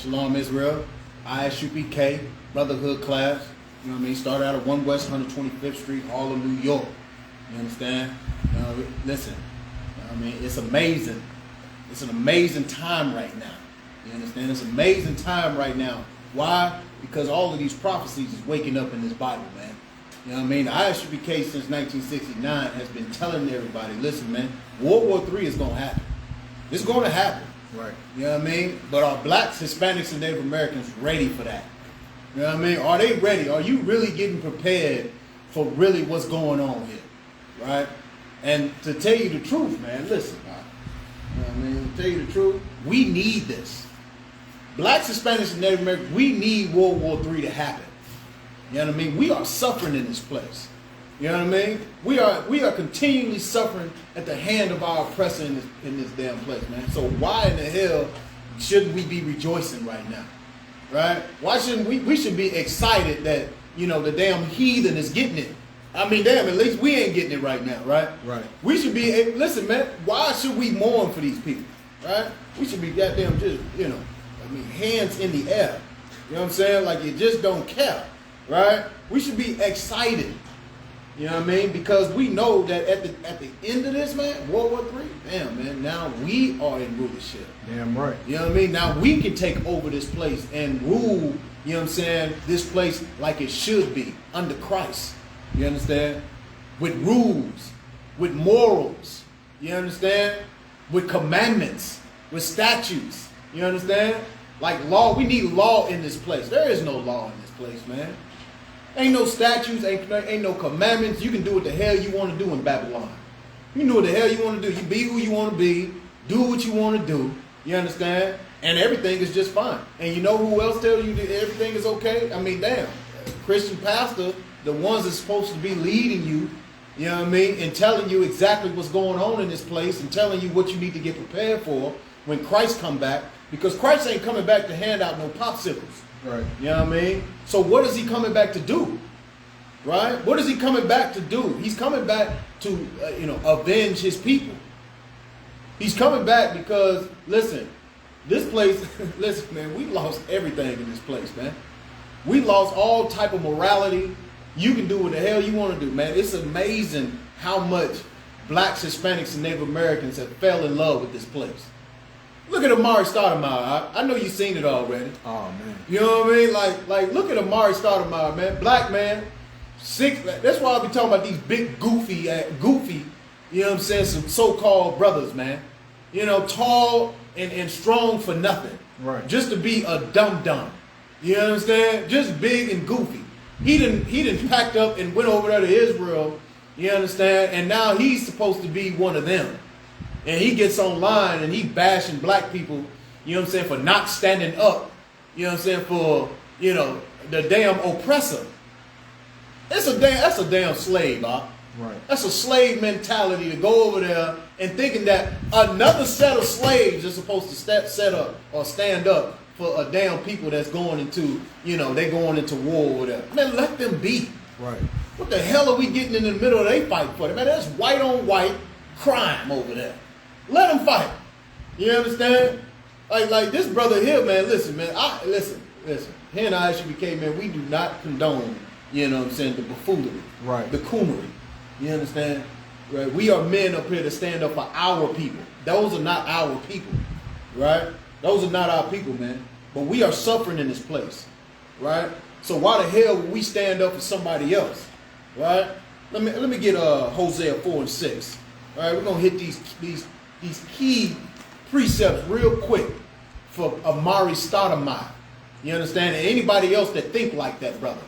Shalom Israel, Isupk, Brotherhood class. You know what I mean? Started out at 1 West 125th Street, Harlem, New York. You understand? Listen, I mean, it's amazing. It's an amazing time right now. You understand? It's an amazing time right now. Why? Because all of these prophecies is waking up in this Bible, man. You know what I mean? The Isupk since 1969 has been telling everybody, listen, man, World War III is going to happen. It's going to happen. Right. You know what I mean? But are blacks, Hispanics, and Native Americans ready for that? You know what I mean? Are they ready? Are you really getting prepared for really what's going on here? Right? And to tell you the truth, man, listen. You know what I mean? To tell you the truth, we need this. Blacks, Hispanics, and Native Americans, we need World War III to happen. You know what I mean? We are suffering in this place. You know what I mean? We are continually suffering at the hand of our oppressor in this damn place, man. So why in the hell shouldn't we be rejoicing right now? Right? Why shouldn't we should be excited that, you know, the damn heathen is getting it. I mean, damn, at least we ain't getting it right now, right? Right. We should be, listen, man, why should we mourn for these people? Right? We should be goddamn just, you know, I mean, hands in the air. You know what I'm saying? Like you just don't care. Right? We should be excited. You know what I mean? Because we know that at the end of this, man, World War III, damn, man, now we are in rulership. Damn right. You know what I mean? Now we can take over this place and rule, you know what I'm saying, this place like it should be, under Christ. You understand? With rules, with morals, you understand? With commandments, with statutes, you understand? Like law, we need law in this place. There is no law in this place, man. Ain't no statutes, ain't no commandments. You can do what the hell you want to do in Babylon. You can do what the hell you want to do. You be who you want to be. Do what you want to do. You understand? And everything is just fine. And you know who else tells you that everything is okay? I mean, damn. Christian pastor, the ones that's supposed to be leading you, you know what I mean, and telling you exactly what's going on in this place and telling you what you need to get prepared for when Christ come back. Because Christ ain't coming back to hand out no popsicles. Right. You know what I mean? So what is he coming back to do? Right? What is he coming back to do? He's coming back to, avenge his people. He's coming back because, listen, this place, listen, man, we lost everything in this place, man. We lost all type of morality. You can do what the hell you want to do, man. It's amazing how much blacks, Hispanics, and Native Americans have fell in love with this place. Look at Amari Stoudemire. I know you've seen it already. Oh, man. You know what I mean? Like look at Amari Stoudemire, man. Black man, 6. That's why I be talking about these big goofy, you know what I'm saying, some so-called brothers, man. You know, tall and strong for nothing. Right. Just to be a dum-dum. You know what I'm saying? Just big and goofy. He didn't packed up and went over there to Israel, you understand? And now he's supposed to be one of them. And he gets online and he bashing black people, you know what I'm saying, for not standing up, you know what I'm saying, for, you know, the damn oppressor. That's a damn slave, Bob. Right. That's a slave mentality to go over there and thinking that another set of slaves is supposed to set up or stand up for a damn people that's going into, you know, they going into war or whatever. Man, let them be. Right. What the hell are we getting in the middle of they fight for? Man, that's white on white crime over there. Let them fight. You understand? Like this brother here, man, listen, man. Listen. Here in Isupk, man, we do not condone, you know what I'm saying, the buffoonery. Right. The coonery. You understand? Right? We are men up here to stand up for our people. Those are not our people. Right? Those are not our people, man. But we are suffering in this place. Right? So why the hell would we stand up for somebody else? Right? Let me get Hosea 4 and 6. All right, we're gonna hit these key precepts real quick for Amari Stoudemire. You understand? And anybody else that think like that, brother.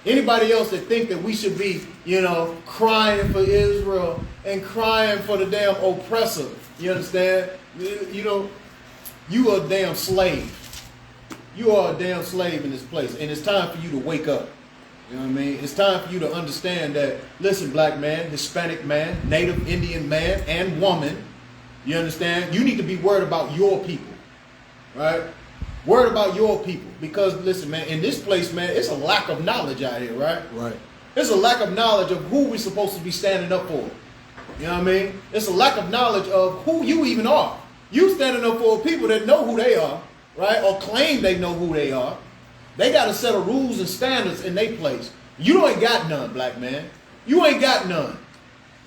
Anybody else that think that we should be, you know, crying for Israel and crying for the damn oppressor. You understand? You know, you are a damn slave. You are a damn slave in this place. And it's time for you to wake up. You know what I mean? It's time for you to understand that, listen, black man, Hispanic man, Native Indian man, and woman, you understand? You need to be worried about your people, right? Worried about your people. Because, listen, man, in this place, man, it's a lack of knowledge out here, right? Right. It's a lack of knowledge of who we're supposed to be standing up for. You know what I mean? It's a lack of knowledge of who you even are. You standing up for people that know who they are. right? Or claim they know who they are. They got a set of rules and standards in their place. You ain't got none, black man. You ain't got none.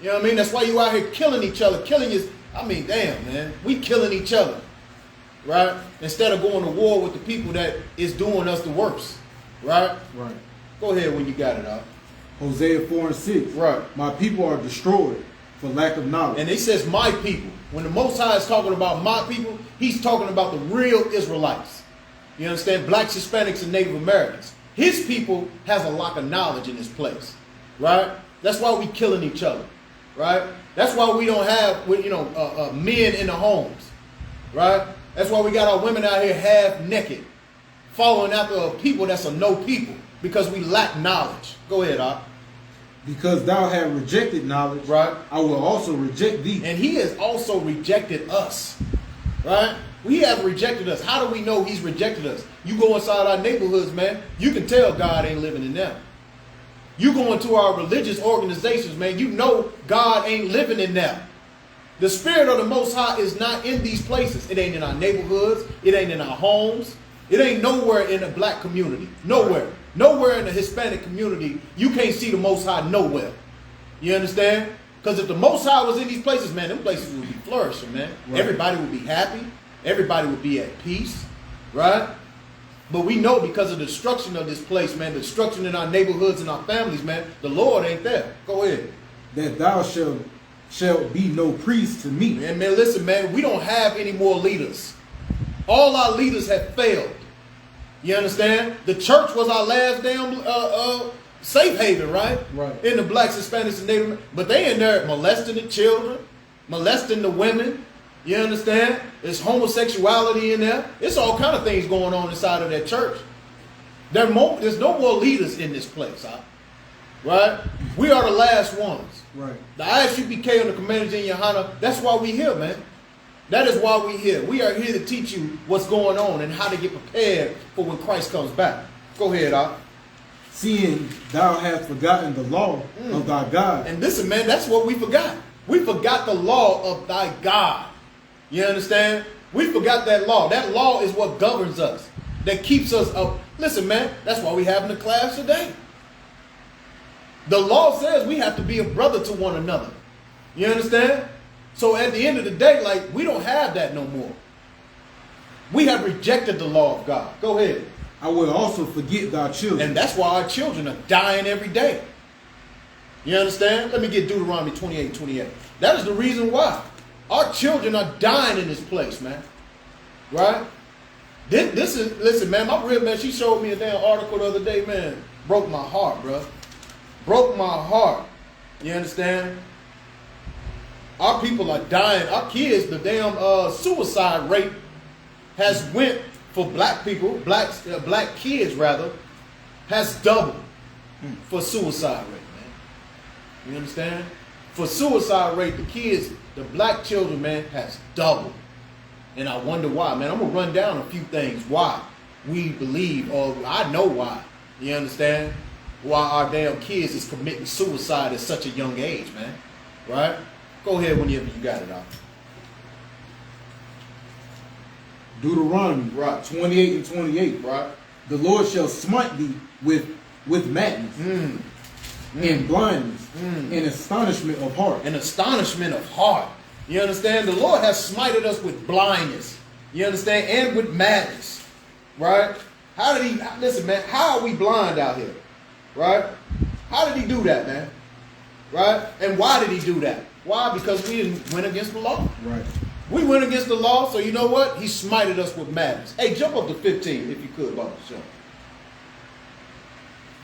You know what I mean? That's why you out here killing each other. I mean, damn, man. We killing each other, right? Instead of going to war with the people that is doing us the worst, right? Right. Go ahead when you got it, out. Hosea 4:6. Right. My people are destroyed for lack of knowledge. And it says my people. When the Most High is talking about my people, he's talking about the real Israelites. You understand? Blacks, Hispanics, and Native Americans. His people has a lack of knowledge in this place, right? That's why we killing each other, right? That's why we don't have, men in the homes, right? That's why we got our women out here half naked, following after people that's a no people, because we lack knowledge. Go ahead, Ak. Because thou hast rejected knowledge, right? I will also reject thee. And he has also rejected us, right? He has rejected us. How do we know he's rejected us? You go inside our neighborhoods, man, you can tell God ain't living in them. You go into our religious organizations, man, you know God ain't living in them. The Spirit of the Most High is not in these places. It ain't in our neighborhoods. It ain't in our homes. It ain't nowhere in the black community. Nowhere. Nowhere in the Hispanic community, you can't see the Most High nowhere. You understand? Because if the Most High was in these places, man, them places would be flourishing, man. Right. Everybody would be happy. Everybody would be at peace, right? But we know because of the destruction of this place, man, the destruction in our neighborhoods and our families, man, the Lord ain't there. Go ahead. That thou shalt be no priest to me. And man, listen, man, we don't have any more leaders. All our leaders have failed. You understand? The church was our last damn safe haven, right? Right. In the blacks, Hispanics, and Native, but they in there molesting the children, molesting the women. You understand? There's homosexuality in there. It's all kind of things going on inside of that church. There's no more leaders in this place, huh? Right? We are the last ones. Right. The Isupk and the Commanders in Johanna, that's why we here, man. That is why we here. We are here to teach you what's going on and how to get prepared for when Christ comes back. Go ahead, Ak. Seeing thou hast forgotten the law of thy God. And listen, man, that's what we forgot. We forgot the law of thy God. You understand? We forgot that law. That law is what governs us. That keeps us up. Listen, man, that's why we having the class today. The law says we have to be a brother to one another. You understand? So at the end of the day, like, we don't have that no more. We have rejected the law of God. Go ahead. I will also forget thy children. And that's why our children are dying every day. You understand? Let me get Deuteronomy 28:28. That is the reason why. Our children are dying in this place, man. Right? This is, listen, man, my real man, she showed me a damn article the other day, man. Broke my heart, bro. Broke my heart. You understand? Our people are dying. Our kids, the damn suicide rate has went for black people, black kids rather, has doubled for suicide rate, man. You understand? For suicide rate, the kids, the black children, man, has doubled. And I wonder why, man. I'm going to run down a few things why we believe, or I know why. You understand? Why our damn kids is committing suicide at such a young age, man. Right? Go ahead whenever you got it out. Deuteronomy 28:28. Right. The Lord shall smite thee with madness and blindness and astonishment of heart. And astonishment of heart. You understand? The Lord has smited us with blindness. You understand? And with madness. Right? How did he, listen, man, how are we blind out here? Right? How did he do that, man? Right? And why did he do that? Why? Because we didn't went against the law. Right. We went against the law, so you know what? He smited us with madness. Hey, jump up to 15 if you could, Bob. Sure.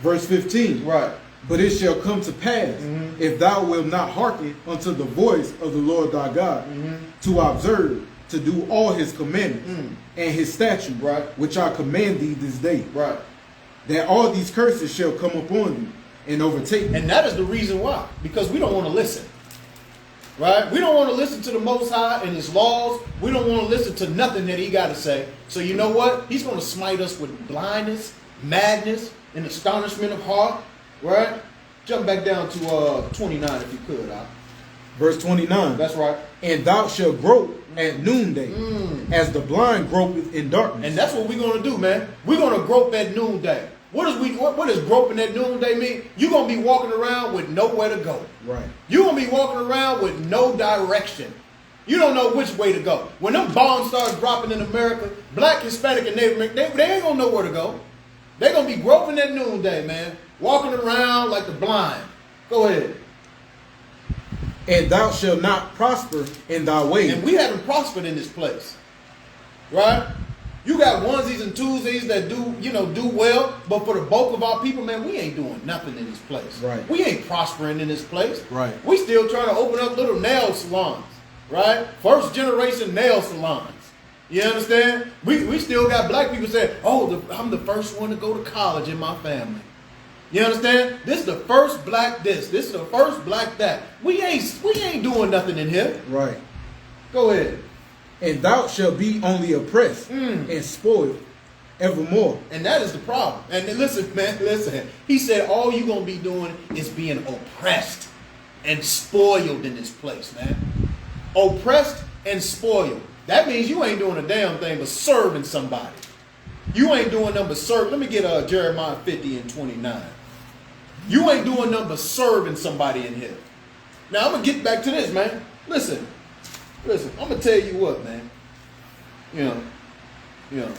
Verse 15. Right. But it shall come to pass, if thou wilt not hearken unto the voice of the Lord thy God, to observe, to do all his commandments and his statutes, right, which I command thee this day, right, that all these curses shall come upon thee and overtake thee. And that is the reason why. Because we don't want to listen. Right? We don't want to listen to the Most High and his laws. We don't want to listen to nothing that he got to say. So you know what? He's going to smite us with blindness, madness, and astonishment of heart. Right? Jump back down to 29 if you could. Verse 29. That's right. And thou shalt grope at noonday, as the blind gropeth in darkness. And that's what we're going to do, man. We're going to grope at noonday. What does groping at noonday mean? You're going to be walking around with nowhere to go. Right. You're going to be walking around with no direction. You don't know which way to go. When them bombs start dropping in America, black, Hispanic, and Native American, they ain't going to know where to go. They're going to be groping at noonday, man. Walking around like the blind. Go ahead. And thou shalt not prosper in thy ways. And we haven't prospered in this place. Right? You got onesies and twosies that do well, but for the bulk of our people, man, we ain't doing nothing in this place. Right. We ain't prospering in this place. Right. We still trying to open up little nail salons. Right? First generation nail salons. You understand? We still got black people saying, oh, I'm the first one to go to college in my family. You understand? This is the first black this. This is the first black that. We ain't doing nothing in here. Right. Go ahead. And thou shalt be only oppressed and spoiled evermore. And that is the problem. And listen, man, listen. He said all you're going to be doing is being oppressed and spoiled in this place, man. Oppressed and spoiled. That means you ain't doing a damn thing but serving somebody. You ain't doing nothing but serve. Let me get Jeremiah 50 and 29. You ain't doing nothing but serving somebody in here. Now, I'm going to get back to this, man. Listen, I'm going to tell you what, man. You know,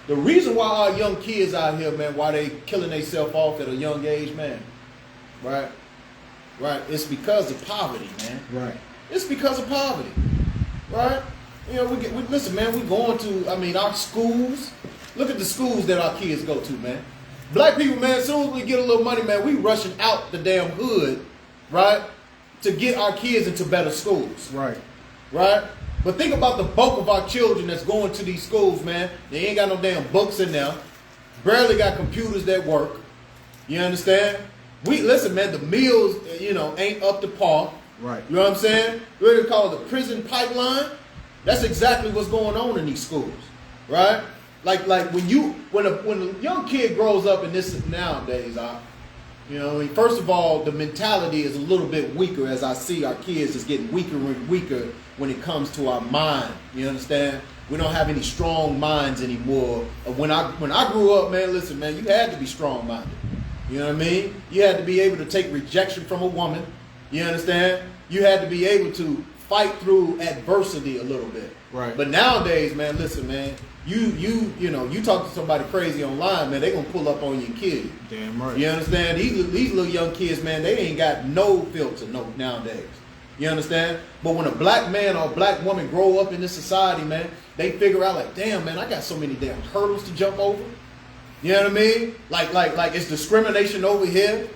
the reason why our young kids out here, man, why they killing themselves off at a young age, man, right, it's because of poverty, man. Right. It's because of poverty, right? You know, listen, man, we going to, our schools. Look at the schools that our kids go to, man. Black people, man, as soon as we get a little money, man, we rushing out the damn hood, right, to get our kids into better schools. Right. Right? But think about the bulk of our children that's going to these schools, man. They ain't got no damn books in there. Barely got computers that work. You understand? Listen, man, the meals, ain't up to par. Right. You know what I'm saying? What they call it, the prison pipeline. That's exactly what's going on in these schools. Right? Like when a young kid grows up in this nowadays, first of all, the mentality is a little bit weaker as I see our kids is getting weaker and weaker when it comes to our mind. You understand? We don't have any strong minds anymore. When I grew up, man, listen, man, you had to be strong-minded. You know what I mean? You had to be able to take rejection from a woman. You understand? You had to be able to fight through adversity a little bit. Right. But nowadays, man, listen, man, you talk to somebody crazy online, man, they gonna pull up on you and kill you. Damn right. You understand? These little young kids, man, they ain't got no filter nowadays. You understand? But when a black man or a black woman grow up in this society, man, they figure out like, damn, man, I got so many damn hurdles to jump over. You know what I mean? Like it's discrimination over here.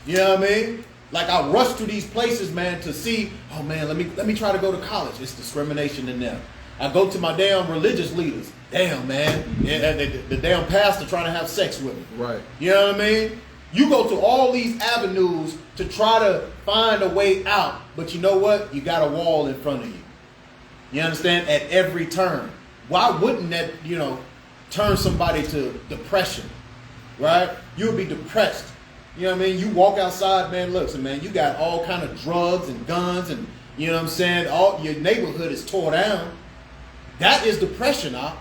You know what I mean? Like I rush to these places, man, to see, oh man, let me try to go to college. It's discrimination in them. I go to my damn religious leaders. Damn, man, the damn pastor trying to have sex with me. Right. You know what I mean? You go to all these avenues to try to find a way out, but you know what? You got a wall in front of you. You understand? At every turn. Why wouldn't that, turn somebody to depression, right? You would be depressed. You know what I mean? You walk outside, man, listen, man, you got all kind of drugs and guns and, you know what I'm saying? All your neighborhood is tore down. That is depression, huh?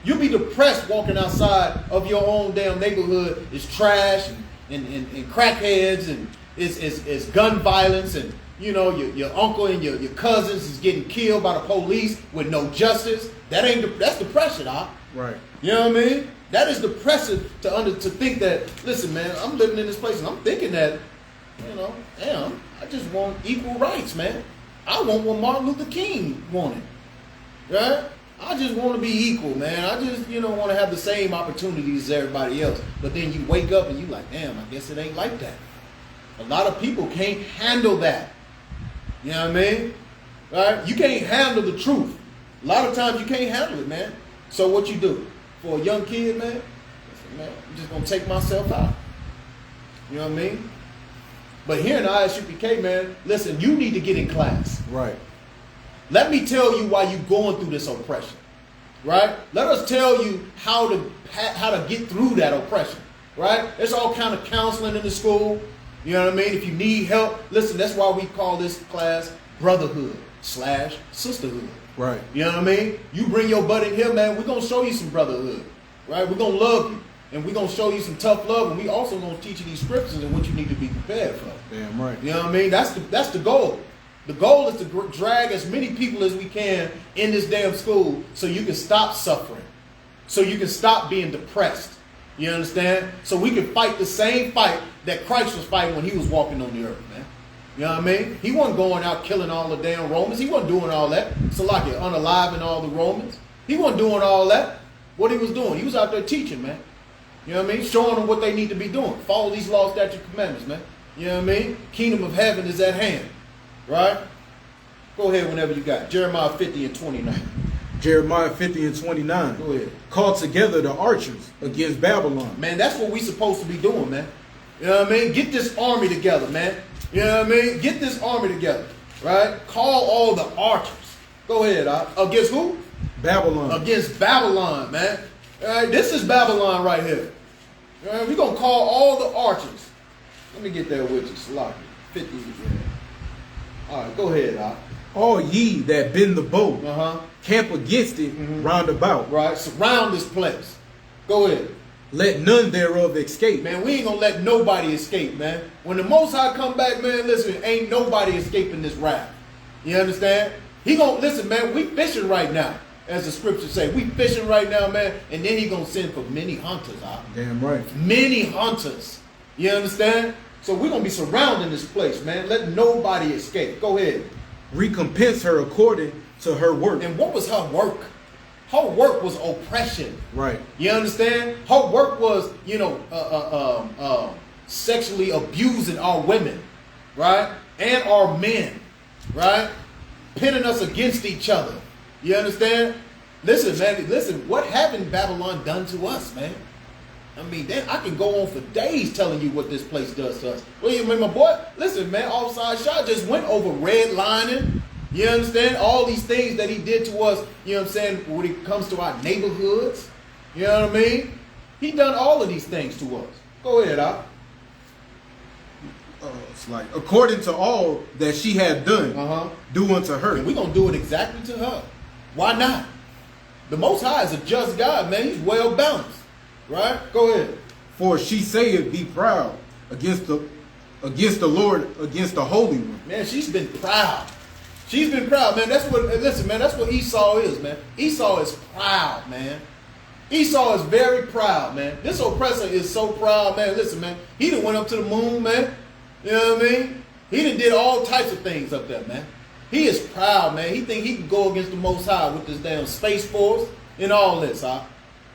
You'll be depressed walking outside of your own damn neighborhood. It's trash and crackheads and it's gun violence and, your uncle and your cousins is getting killed by the police with no justice. That's depression, huh? Right. You know what I mean? That is depressive to think that, listen, man, I'm living in this place and I'm thinking that, damn, I just want equal rights, man. I want what Martin Luther King wanted, right? I just want to be equal, man. I just, want to have the same opportunities as everybody else. But then you wake up and you like, damn, I guess it ain't like that. A lot of people can't handle that. You know what I mean? Right? You can't handle the truth. A lot of times you can't handle it, man. So what you do? For a young kid, man, listen, man, I'm just going to take myself out. You know what I mean? But here in the Isupk, man, listen, you need to get in class. Right. Let me tell you why you're going through this oppression, right? Let us tell you how to get through that oppression, right? There's all kind of counseling in the school. You know what I mean? If you need help, listen, that's why we call this class brotherhood / sisterhood. Right. You know what I mean? You bring your butt in here, man, we're going to show you some brotherhood, right? We're going to love you, and we're going to show you some tough love, and we also going to teach you these scriptures and what you need to be prepared for. Damn right. You know what I mean? That's the goal. The goal is to drag as many people as we can in this damn school so you can stop suffering, so you can stop being depressed. You understand? So we can fight the same fight that Christ was fighting when he was walking on the earth, man. You know what I mean? He wasn't going out killing all the damn Romans. He wasn't doing all that. So like unaliving all the Romans. He wasn't doing all that. What he was doing, he was out there teaching, man. You know what I mean? Showing them what they need to be doing. Follow these laws, statutes, commandments, man. You know what I mean? Kingdom of heaven is at hand. Right? Go ahead whenever you got. Jeremiah 50 and 29. Jeremiah 50 and 29. Go ahead. Call together the archers against Babylon. Man, that's what we supposed to be doing, man. You know what I mean? Get this army together, man. You know what I mean? Get this army together, right? Call all the archers. Go ahead, against who? Babylon. Against Babylon, man. All right, this is Babylon right here. All right, we're going to call all the archers. Let me get there with you, Salaki. 50. Yeah. All right, go ahead, All ye that bend the bow, camp against it round about. Right, surround this place. Go ahead. Let none thereof escape. Man, we ain't gonna let nobody escape, man. When the Most High come back, man, listen, ain't nobody escaping this wrath. You understand? He gonna, listen, man, we fishing right now, as the scriptures say. We fishing right now, man, and then he gonna send for many hunters, Damn right. Many hunters. You understand? So we're gonna be surrounding this place, man. Let nobody escape. Go ahead. Recompense her according to her work. And what was her work? Her work was oppression. Right. You understand? Her work was, sexually abusing our women, right? And our men, right? Pitting us against each other. You understand? Listen, man, listen, what haven't Babylon done to us, man? I mean, I can go on for days telling you what this place does to us. Well, you mean, my boy? Listen, man, Offside Shot just went over redlining. You understand? All these things that he did to us, you know what I'm saying, when it comes to our neighborhoods. You know what I mean? He done all of these things to us. Go ahead, It's like, according to all that she had done, do unto her. And we're going to do it exactly to her. Why not? The Most High is a just God, man. He's well balanced. Right? Go ahead. For she saith, be proud against the Lord, against the Holy One. Man, she's been proud. She's been proud, man. That's what, listen, man, that's what Esau is, man. Esau is proud, man. Esau is very proud, man. This oppressor is so proud, man. Listen, man, he done went up to the moon, man. You know what I mean? He done did all types of things up there, man. He is proud, man. He think he can go against the Most High with this damn Space Force and all this,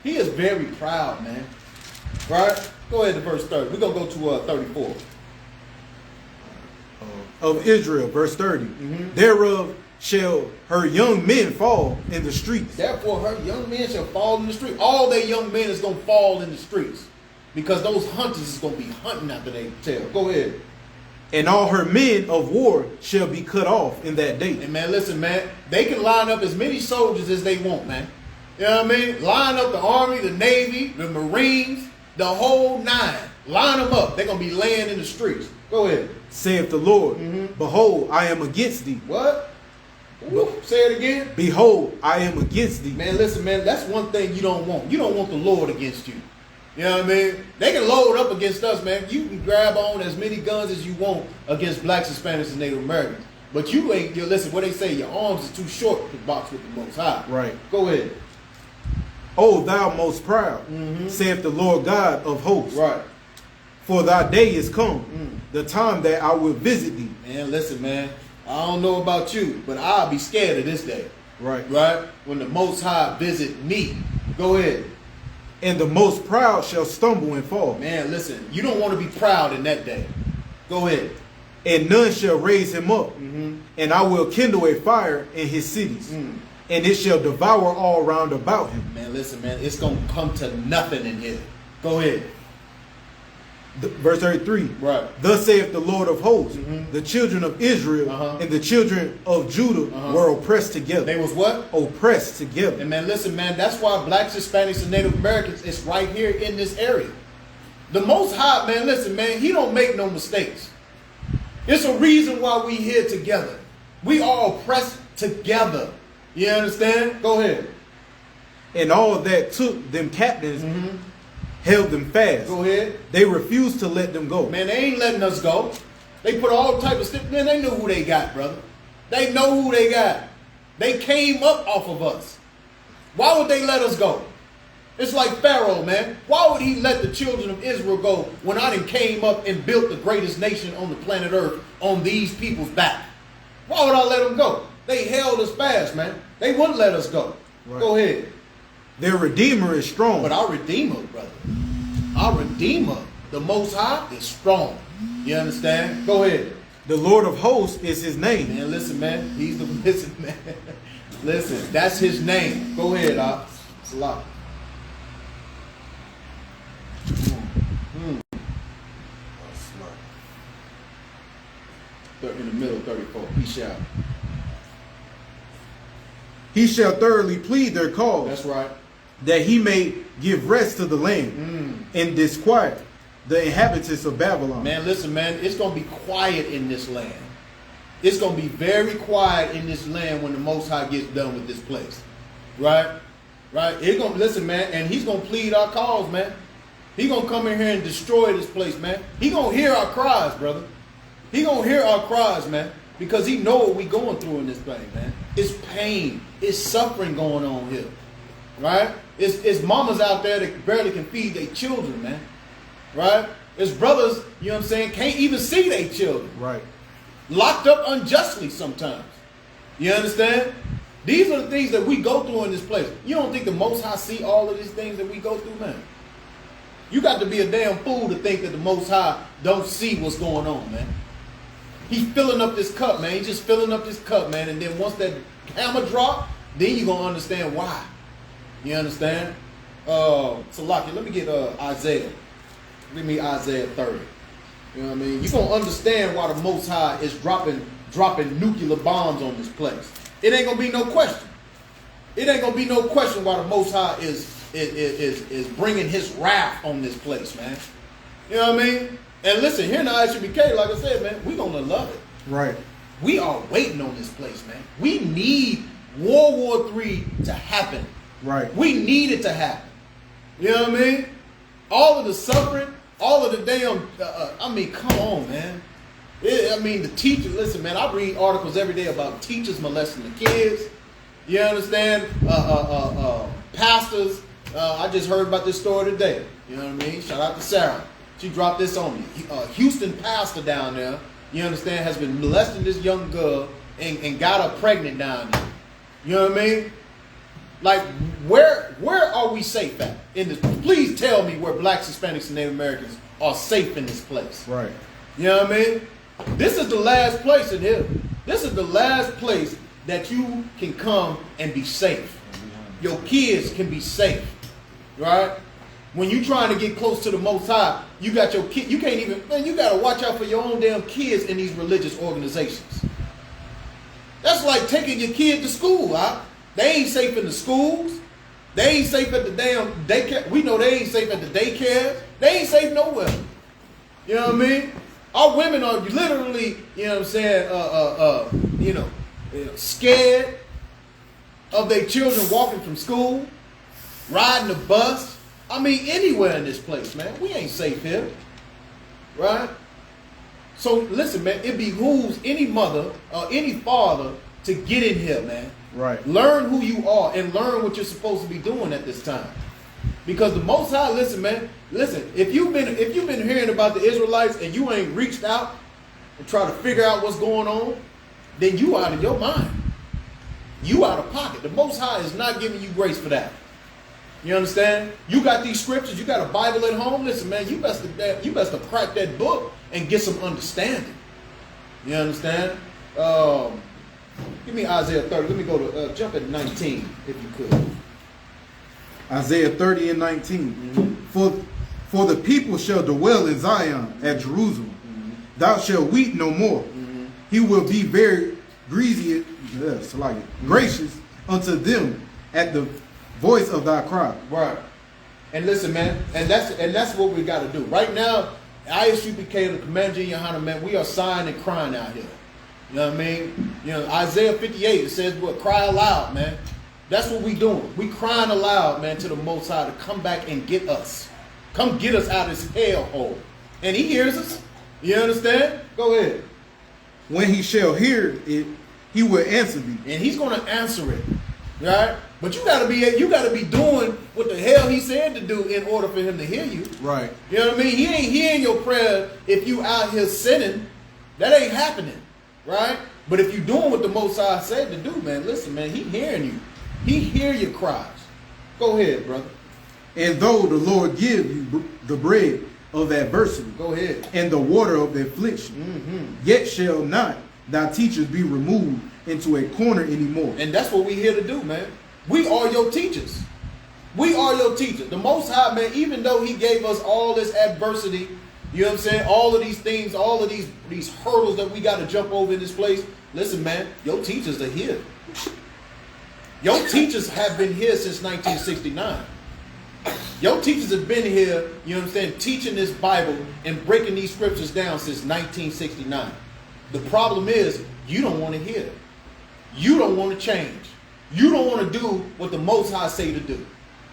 He is very proud, man. Right? Go ahead to verse 30. We're going to go to 34. Of Israel, verse 30. Thereof shall her young men fall in the streets. Therefore, her young men shall fall in the street. All their young men is going to fall in the streets. Because those hunters is going to be hunting after they tail. Go ahead. And all her men of war shall be cut off in that day. And man, listen, man. They can line up as many soldiers as they want, man. You know what I mean? Line up the Army, the Navy, the Marines, the whole nine. Line them up. They're going to be laying in the streets. Go ahead. Saith the Lord, behold, I am against thee. What? Ooh, say it again. Behold, I am against thee. Man, listen, man, that's one thing you don't want. You don't want the Lord against you. You know what I mean? They can load up against us, man. You can grab on as many guns as you want against blacks, Hispanics, and Native Americans. But you ain't, listen, what they say, your arms is too short to box with the Most High. Right. Go ahead. O thou most proud, saith the Lord God of hosts. Right. For thy day is come, the time that I will visit thee. Man, listen, man. I don't know about you, but I'll be scared of this day. Right. Right? When the Most High visit me. Go ahead. And the most proud shall stumble and fall. Man, listen. You don't want to be proud in that day. Go ahead. And none shall raise him up. And I will kindle a fire in his cities. And it shall devour all round about him. Man, listen, man. It's going to come to nothing in here. Go ahead. Verse 33. Right. Thus saith the Lord of hosts, the children of Israel and the children of Judah were oppressed together. They was what? Oppressed together. And man, listen, man, that's why blacks, Hispanics, and Native Americans is right here in this area. The Most High, man, listen, man, he don't make no mistakes. It's a reason why we here together. We all oppressed together. You understand? Go ahead. And all that took them captives, held them fast. Go ahead. They refused to let them go. Man, they ain't letting us go. They put all type of stuff. Man, they know who they got, brother. They know who they got. They came up off of us. Why would they let us go? It's like Pharaoh, man. Why would he let the children of Israel go when I done came up and built the greatest nation on the planet Earth on these people's back? Why would I let them go? They held us fast, man. They wouldn't let us go. Right. Go ahead. Their Redeemer is strong. But our Redeemer, brother, our Redeemer, the Most High, is strong. You understand? Go ahead. The Lord of hosts is his name. Man, listen, man. He's the listen, man. Listen, that's his name. Go ahead, it's a lot. In the middle, 34. He shall. He shall thoroughly plead their cause. That's right. That he may give rest to the land and disquiet the inhabitants of Babylon. Man, listen, man. It's going to be quiet in this land. It's going to be very quiet in this land when the Most High gets done with this place. Right? Right? It's going to, listen, man, and he's going to plead our cause, man. He's going to come in here and destroy this place, man. He's going to hear our cries, brother. He's going to hear our cries, man, because he know what we going through in this thing, man. It's pain. It's suffering going on here. Right? It's mamas out there that barely can feed their children, man. Right? It's brothers, you know what I'm saying, can't even see their children. Right. Locked up unjustly sometimes. You understand? These are the things that we go through in this place. You don't think the Most High see all of these things that we go through, man? You got to be a damn fool to think that the Most High don't see what's going on, man. He's filling up this cup, man. He's just filling up this cup, man. And then once that hammer drop, then you're going to understand why. You understand? Salaki, let me get Isaiah. Give me Isaiah 30. You know what I mean? You're going to understand why the Most High is dropping nuclear bombs on this place. It ain't going to be no question. It ain't going to be no question why the Most High is bringing his wrath on this place, man. You know what I mean? And listen, here in the Isupk, like I said, man, we're going to love it. Right. We are waiting on this place, man. We need World War III to happen. Right. We need it to happen. You know what I mean? All of the suffering, all of the damn, I mean, come on, man. The teachers, listen, man, I read articles every day about teachers molesting the kids. You understand? Pastors. I just heard about this story today. You know what I mean? Shout out to Sarah. She dropped this on me. Houston pastor down there, you understand, has been molesting this young girl and got her pregnant down there. You know what I mean? Like, where are we safe at in this? Please tell me where blacks, Hispanics, and Native Americans are safe in this place. Right. You know what I mean? This is the last place in here. This is the last place that you can come and be safe. Your kids can be safe. Right? When you trying to get close to the Most High, you got your kid. You can't even, man, you got to watch out for your own damn kids in these religious organizations. That's like taking your kid to school, huh? They ain't safe in the schools. They ain't safe at the damn daycare. We know they ain't safe at the daycare. They ain't safe nowhere. You know what I mean? Our women are literally, you know what I'm saying, scared of their children walking from school, riding the bus. I mean, anywhere in this place, man. We ain't safe here. Right? So, listen, man, it behooves any mother or any father to get in here, man. Right. Learn who you are and learn what you're supposed to be doing at this time. Because the Most High, listen, man, listen, if you've been hearing about the Israelites and you ain't reached out and try to figure out what's going on, then you out of your mind. You out of pocket. The Most High is not giving you grace for that. You understand? You got these scriptures, you got a Bible at home. Listen, man, you best to crack that book and get some understanding. You understand? Give me Isaiah 30. Let me go to jump at 19, if you could. Isaiah 30 and 19. For the people shall dwell in Zion at Jerusalem. Thou shalt weep no more. He will be very gracious unto them at the voice of thy cry. Right. And listen, man, and that's what we got to do. Right now, Isupk, the Commander Johanna, man, we are sighing and crying out here. You know what I mean? You know, Isaiah 58, it says, what, cry aloud, man. That's what we doing. We crying aloud, man, to the Most High to come back and get us. Come get us out of this hellhole. And he hears us. You understand? Go ahead. When he shall hear it, he will answer thee. And he's going to answer it. Right? But you gotta be doing what the hell he said to do in order for him to hear you. Right. You know what I mean? He ain't hearing your prayer if you out here sinning. That ain't happening. Right? But if you doing what the Most High said to do, man, listen, man, he hearing you. He hear your cries. Go ahead, brother. And though the Lord give you the bread of adversity, go ahead, and the water of affliction, yet shall not thy teachers be removed into a corner anymore. And that's what we here to do, man. We are your teachers. We are your teachers. The Most High, man, even though he gave us all this adversity, you know what I'm saying? All of these things, all of these hurdles that we got to jump over in this place. Listen, man, your teachers are here. Your teachers have been here since 1969. Your teachers have been here, you know what I'm saying, teaching this Bible and breaking these scriptures down since 1969. The problem is, you don't want to hear it. You don't want to change. You don't want to do what the Most High say to do.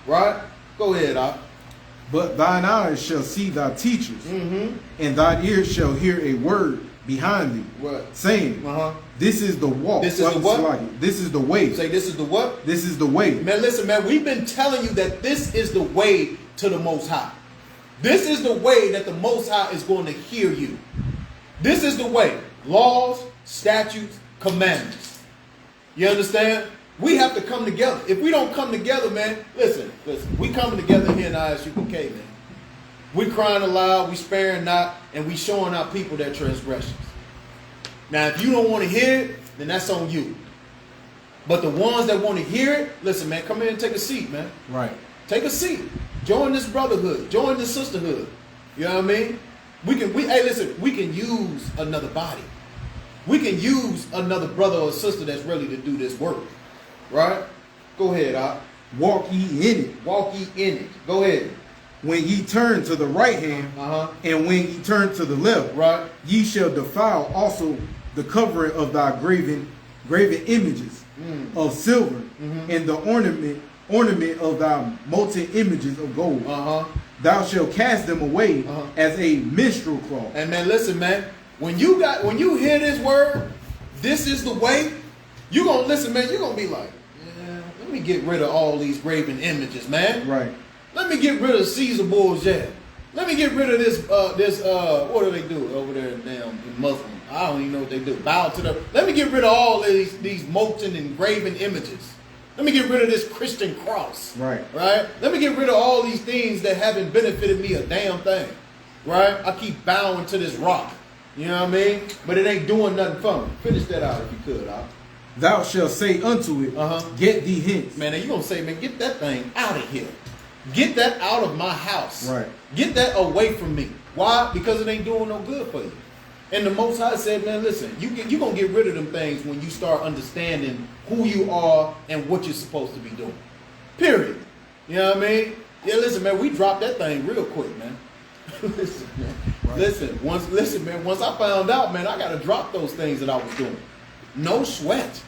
Right? Go ahead, Op. But thine eyes shall see thy teachers, and thine ears shall hear a word behind thee, what? Saying, this is the walk. This is the what? This is the way. Say, this is the what? This is the way. Man, listen, man, we've been telling you that this is the way to the Most High. This is the way that the Most High is going to hear you. This is the way. Laws, statutes, commandments. You understand? We have to come together. If we don't come together, man, listen. We coming together here in Isupk, man. We crying aloud, we sparing not, and we showing our people their transgressions. Now, if you don't want to hear it, then that's on you. But the ones that want to hear it, listen, man, come in and take a seat, man. Right. Take a seat. Join this brotherhood. Join this sisterhood. You know what I mean? Hey, listen, we can use another body. We can use another brother or sister that's ready to do this work. Right? Go ahead, Op. Walk ye in it. Walk ye in it. Go ahead. When ye turn to the right hand, and when ye turn to the left, right, ye shall defile also the covering of thy graven images of silver, and the ornament of thy molten images of gold. Thou shalt cast them away as a minstrel cloth. And man, listen, man, when you hear this word, this is the way, you gonna listen, man, you're gonna be like, yeah, let me get rid of all these graven images, man. Right. Let me get rid of Caesar Borgia. Let me get rid of this what do they do over there in Muslim? I don't even know what they do. Bow to them. Let me get rid of all of these molten and graven images. Let me get rid of this Christian cross. Right. Right? Let me get rid of all these things that haven't benefited me a damn thing. Right? I keep bowing to this rock. You know what I mean? But it ain't doing nothing for me. Finish that out if you could, Al. Thou shalt say unto it, get thee hence. Man, you gonna say, man, get that thing out of here. Get that out of my house. Right. Get that away from me. Why? Because it ain't doing no good for you. And the Most High said, man, listen, you going to get rid of them things when you start understanding who you are and what you're supposed to be doing. Period. You know what I mean? Yeah, listen, man, we dropped that thing real quick, man. Listen, man. Right. Listen, once I found out, man, I got to drop those things that I was doing. No sweat.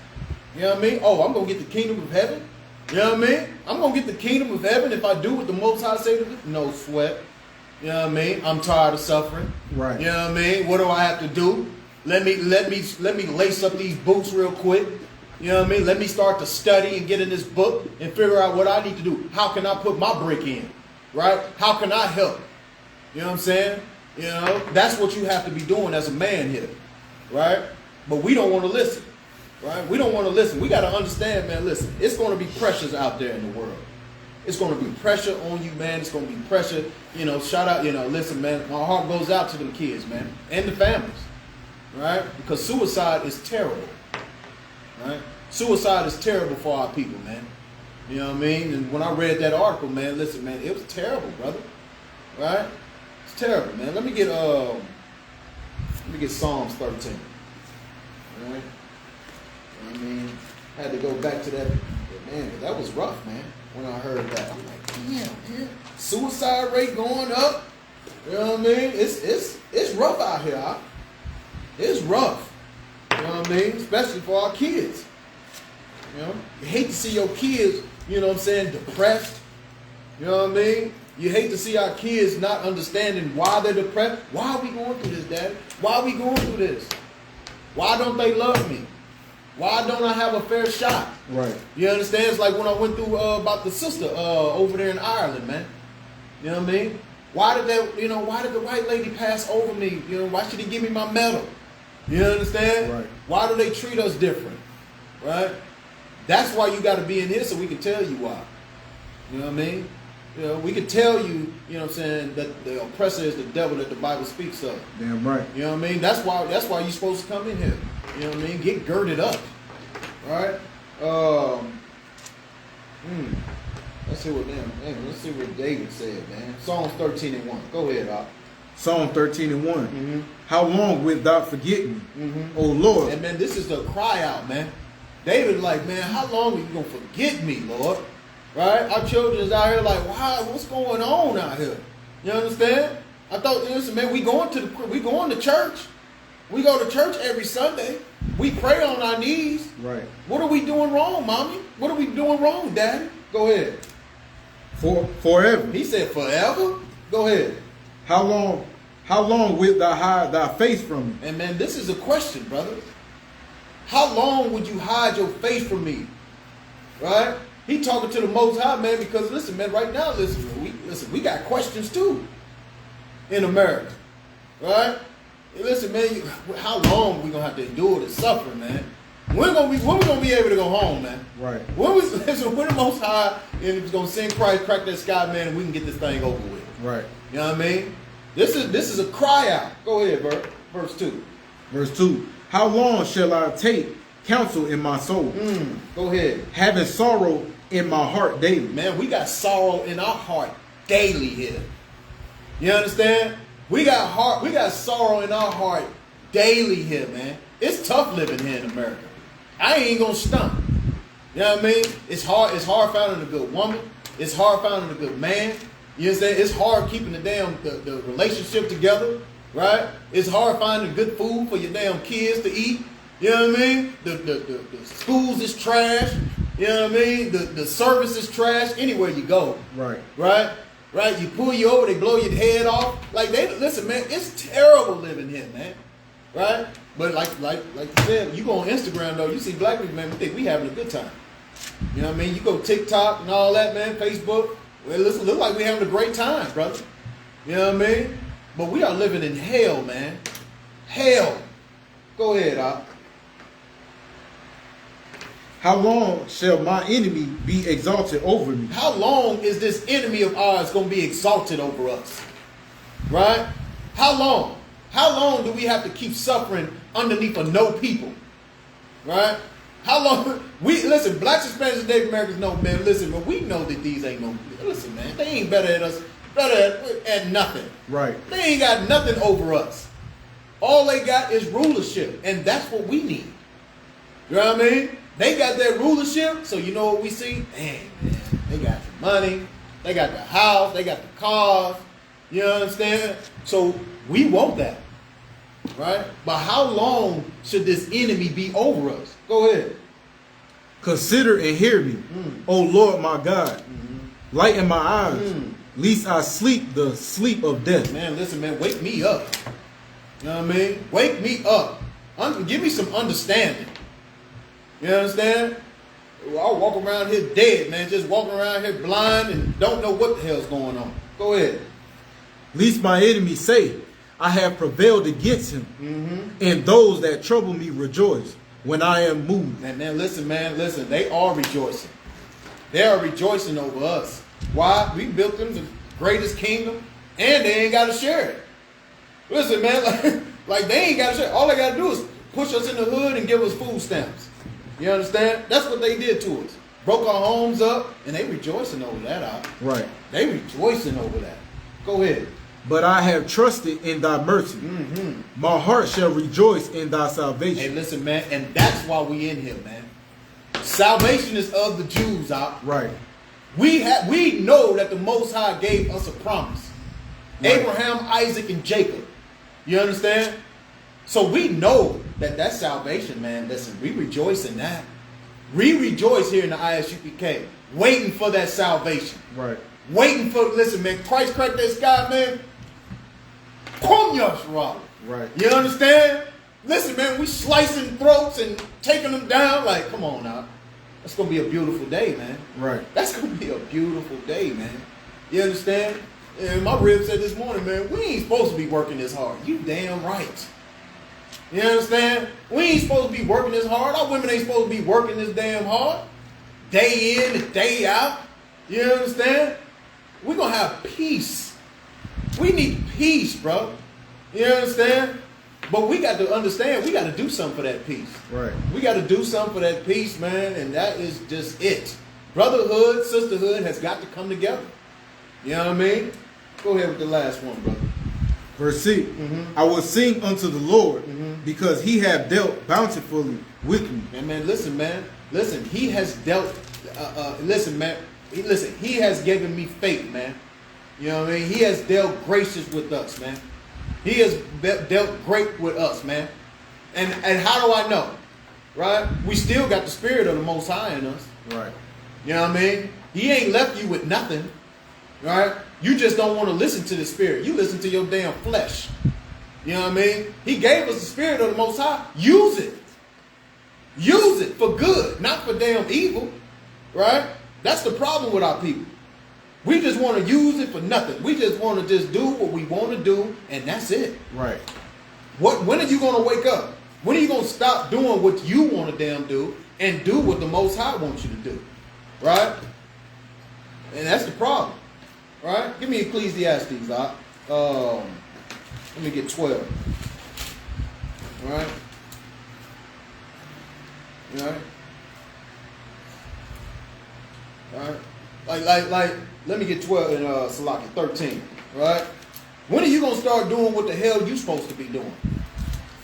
You know what I mean? Oh, I'm going to get the kingdom of heaven? You know what I mean? I'm going to get the kingdom of heaven if I do what the Most High say to do. No sweat. You know what I mean? I'm tired of suffering. Right. You know what I mean? What do I have to do? Let me lace up these boots real quick. You know what I mean? Let me start to study and get in this book and figure out what I need to do. How can I put my brick in? Right? How can I help? You know what I'm saying? You know, that's what you have to be doing as a man here. Right? But we don't want to listen. Right? We don't want to listen. We got to understand, man, listen, it's going to be pressures out there in the world. It's going to be pressure on you, man. It's going to be pressure. You know, shout out, you know, listen, man, my heart goes out to them kids, man, and the families. Right? Because suicide is terrible. Right? Suicide is terrible for our people, man. You know what I mean? And when I read that article, man, listen, man, it was terrible, brother. Right? It's terrible, man. Let me get Psalms 13. Right? I mean, I had to go back to that. But man, that was rough, man. When I heard that, I'm like, damn, man, suicide rate going up. You know what I mean? It's rough out here. It's rough. You know what I what I mean? Especially for our kids. You know, you hate to see your kids, you know what I'm saying, depressed. You know what I mean? You hate to see our kids not understanding why they're depressed. Why are we going through this, Daddy? Why are we going through this? Why don't they love me? Why don't I have a fair shot? Right. You understand? It's like when I went through about the sister over there in Ireland, man. You know what I mean? Why did the white lady pass over me? You know, why should he give me my medal? You understand? Right. Why do they treat us different? Right? That's why you got to be in here so we can tell you why. You know what I mean? You know, we can tell you, you know what I'm saying, that the oppressor is the devil that the Bible speaks of. Damn right. You know what I mean? That's why you're supposed to come in here. You know what I mean? Get girded up. All right? Let's see what David said, man. Psalms 13:1. Go ahead, Doc. Psalm 13:1. How long wilt thou forget me, O Lord? And man, this is the cry out, man. David like, man, how long are you going to forget me, Lord? Right? Our children is out here like, wow, what's going on out here? You understand? I thought, listen, man, we going to church. We go to church every Sunday. We pray on our knees. Right. What are we doing wrong, Mommy? What are we doing wrong, Daddy? Go ahead. Forever. He said forever? Go ahead. How long wilt thou hide thy face from me? And man, this is a question, brother. How long would you hide your face from me? Right? He talking to the Most High, man, because listen, man, right now, we got questions too in America. Right? Listen, man, how long we gonna have to endure the suffering, man? When we gonna be able to go home, man? Right. When the Most High is gonna send Christ, crack that sky, man, and we can get this thing over with. Right. You know what I mean? This is a cry out. Go ahead, verse 2. Verse 2. How long shall I take counsel in my soul? Go ahead. Having sorrow in my heart daily. Man, we got sorrow in our heart daily here. You understand? We got sorrow in our heart daily here, man. It's tough living here in America. I ain't gonna stunt. You know what I mean? It's hard finding a good woman. It's hard finding a good man. You understand? It's hard keeping the relationship together, right? It's hard finding good food for your damn kids to eat. You know what I mean? The schools is trash. You know what I mean? The service is trash anywhere you go. Right. Right? Right? You pull you over, they blow your head off. Listen, man, it's terrible living here, man. Right? But like you said, you go on Instagram though, you see black people, man, we think we having a good time. You know what I mean? You go TikTok and all that, man, Facebook. Well, it look like we having a great time, brother. You know what I mean? But we are living in hell, man. Hell. Go ahead, Op. How long shall my enemy be exalted over me? How long is this enemy of ours going to be exalted over us? Right? How long? How long do we have to keep suffering underneath a no people? Right? How long? Listen, blacks, Hispanics, and Native Americans know, man, listen, but we know that these ain't no, listen, man, they ain't better at us, better at nothing. Right. They ain't got nothing over us. All they got is rulership, and that's what we need. You know what I mean? They got that rulership, so you know what we see? Dang, man, they got the money, they got the house, they got the cars, you understand? So we want that, right? But how long should this enemy be over us? Go ahead. Consider and hear me, O Lord my God. Lighten my eyes, lest I sleep the sleep of death. Man, listen, man, wake me up. You know what I mean? Wake me up. Give me some understanding. You understand? I walk around here dead, man. Just walking around here blind and don't know what the hell's going on. Go ahead. Lest my enemies say, I have prevailed against him, and those that trouble me rejoice when I am moved. Man, listen, they are rejoicing. They are rejoicing over us. Why? We built them the greatest kingdom, and they ain't got to share it. Listen, man, like they ain't got to share it. All they got to do is push us in the hood and give us food stamps. You understand? That's what they did to us. Broke our homes up, and they rejoicing over that out. Right. They rejoicing over that. Go ahead. But I have trusted in thy mercy. My heart shall rejoice in thy salvation. Hey, listen, man, and that's why we in here, man. Salvation is of the Jews, out. Right. We know that the Most High gave us a promise. Right. Abraham, Isaac, and Jacob. You understand? So we know that that's salvation, man. Listen, we rejoice in that. We rejoice here in the ISUPK, waiting for that salvation. Right. Waiting for, listen, man, Christ cracked that sky, man. Right. You understand? Listen, man, we slicing throats and taking them down. Like, come on now. That's going to be a beautiful day, man. Right. That's going to be a beautiful day, man. You understand? And my rib said this morning, man, we ain't supposed to be working this hard. You damn right. You understand? We ain't supposed to be working this hard. Our women ain't supposed to be working this damn hard. Day in and day out. You understand? We're going to have peace. We need peace, bro. You understand? But we got to understand, we got to do something for that peace. Right. We got to do something for that peace, man, and that is just it. Brotherhood, sisterhood has got to come together. You know what I mean? Go ahead with the last one, brother. Verse 6. I will sing unto the Lord because he have dealt bountifully with me. And man, listen, man. Listen, he has dealt, listen, man. Listen, he has given me faith, man. You know what I mean? He has dealt gracious with us, man. He has dealt great with us, man. And how do I know? Right? We still got the spirit of the Most High in us. Right. You know what I mean? He ain't left you with nothing. Right? You just don't want to listen to the spirit. You listen to your damn flesh. You know what I mean? He gave us the spirit of the Most High. Use it. Use it for good, not for damn evil. Right? That's the problem with our people. We just want to use it for nothing. We just want to just do what we want to do, and that's it. Right. When are you going to wake up? When are you going to stop doing what you want to damn do and do what the Most High wants you to do? Right? And that's the problem. Right? Give me Ecclesiastes, Doc. Let me get 12. Right? Right? Right? Like, let me get 12 in Salaki 13. Right? When are you going to start doing what the hell you supposed to be doing?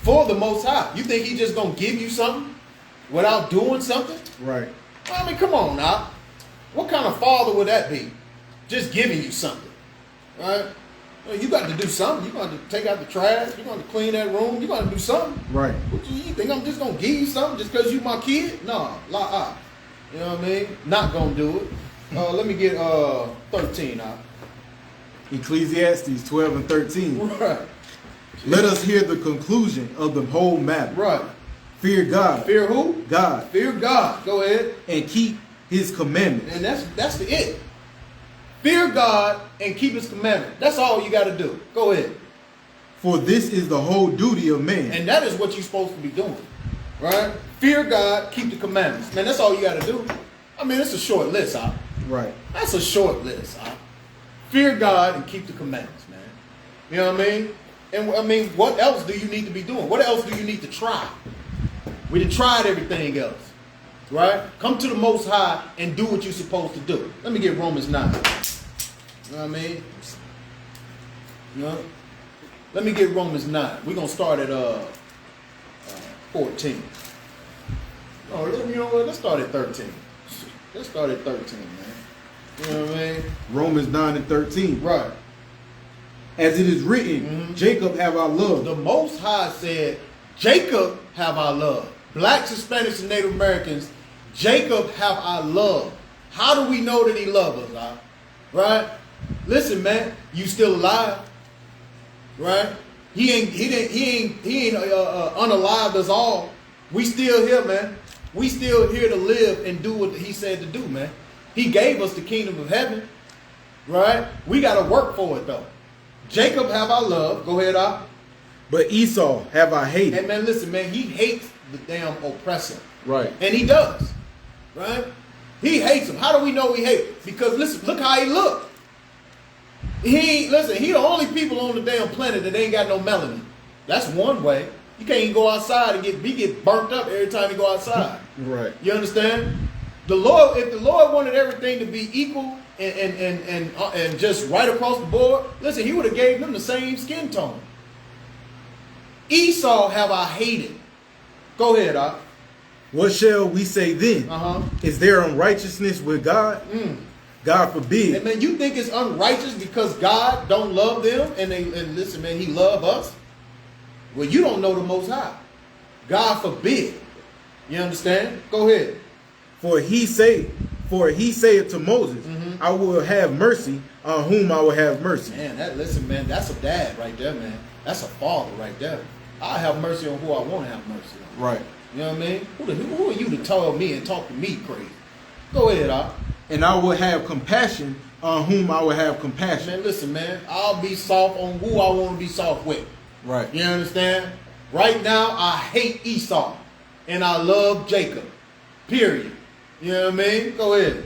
For the Most High. You think he just going to give you something without doing something? Right. I mean, come on now. What kind of father would that be? Just giving you something. Right? Well, you got to do something. You're going to take out the trash. You're going to clean that room. You're going to do something. Right. What you think I'm just going to give you something just because you my kid? No. You know what I mean? Not going to do it. Let me get 13 out. Ecclesiastes 12 and 13. Right. Let us hear the conclusion of the whole matter. Right. Fear God. Fear who? God. Fear God. Go ahead. And keep his commandments. And that's the it. Fear God and keep his commandments. That's all you got to do. Go ahead. For this is the whole duty of man. And that is what you're supposed to be doing. Right? Fear God, keep the commandments. Man, that's all you got to do. I mean, it's a short list, huh? Right. That's a short list, huh? Fear God and keep the commandments, man. You know what I mean? And I mean, what else do you need to be doing? What else do you need to try? We done tried everything else. Right? Come to the Most High and do what you're supposed to do. Let me get Romans 9. You know what I mean? You know? Let me get Romans 9. We're going to start at 14. Oh, you know what? Let's start at 13. Let's start at 13, man. You know what I mean? Romans 9 and 13. Right. As it is written, Jacob have I loved. The Most High said, Jacob have I loved. Blacks, Hispanics, and Native Americans, Jacob have I loved. How do we know that he loves us, huh? Right? Listen, man, you still alive. Right? He ain't unalived us all. We still here, man. We still here to live and do what he said to do, man. He gave us the kingdom of heaven. Right? We got to work for it, though. Jacob have I loved. Go ahead, Al. But Esau have I hated. And man, listen, man, he hates the damn oppressor. Right. And he does. Right? He hates him. How do we know he hates? Because listen, look how he looked. He the only people on the damn planet that ain't got no melanin. That's one way. You can't even go outside and get burnt up every time you go outside. Right. You understand? The Lord, if the Lord wanted everything to be equal and just right across the board, listen, he would have gave them the same skin tone. Esau have I hated. Go ahead, Doc. What shall we say then? Is there unrighteousness with God? God forbid. And man, you think it's unrighteous because God don't love them and listen, man, he love us? Well, you don't know the Most High. God forbid. You understand? Go ahead. For he said to Moses, I will have mercy on whom I will have mercy. Man, listen, man, that's a dad right there, man. That's a father right there. I have mercy on who I want to have mercy on. Right. You know what I mean? Who are you to tell me and talk to me crazy? Go ahead, Al. And I will have compassion on whom I will have compassion. Man, listen, man. I'll be soft on who I want to be soft with. Right. You understand? Right now, I hate Esau. And I love Jacob. Period. You know what I mean? Go ahead.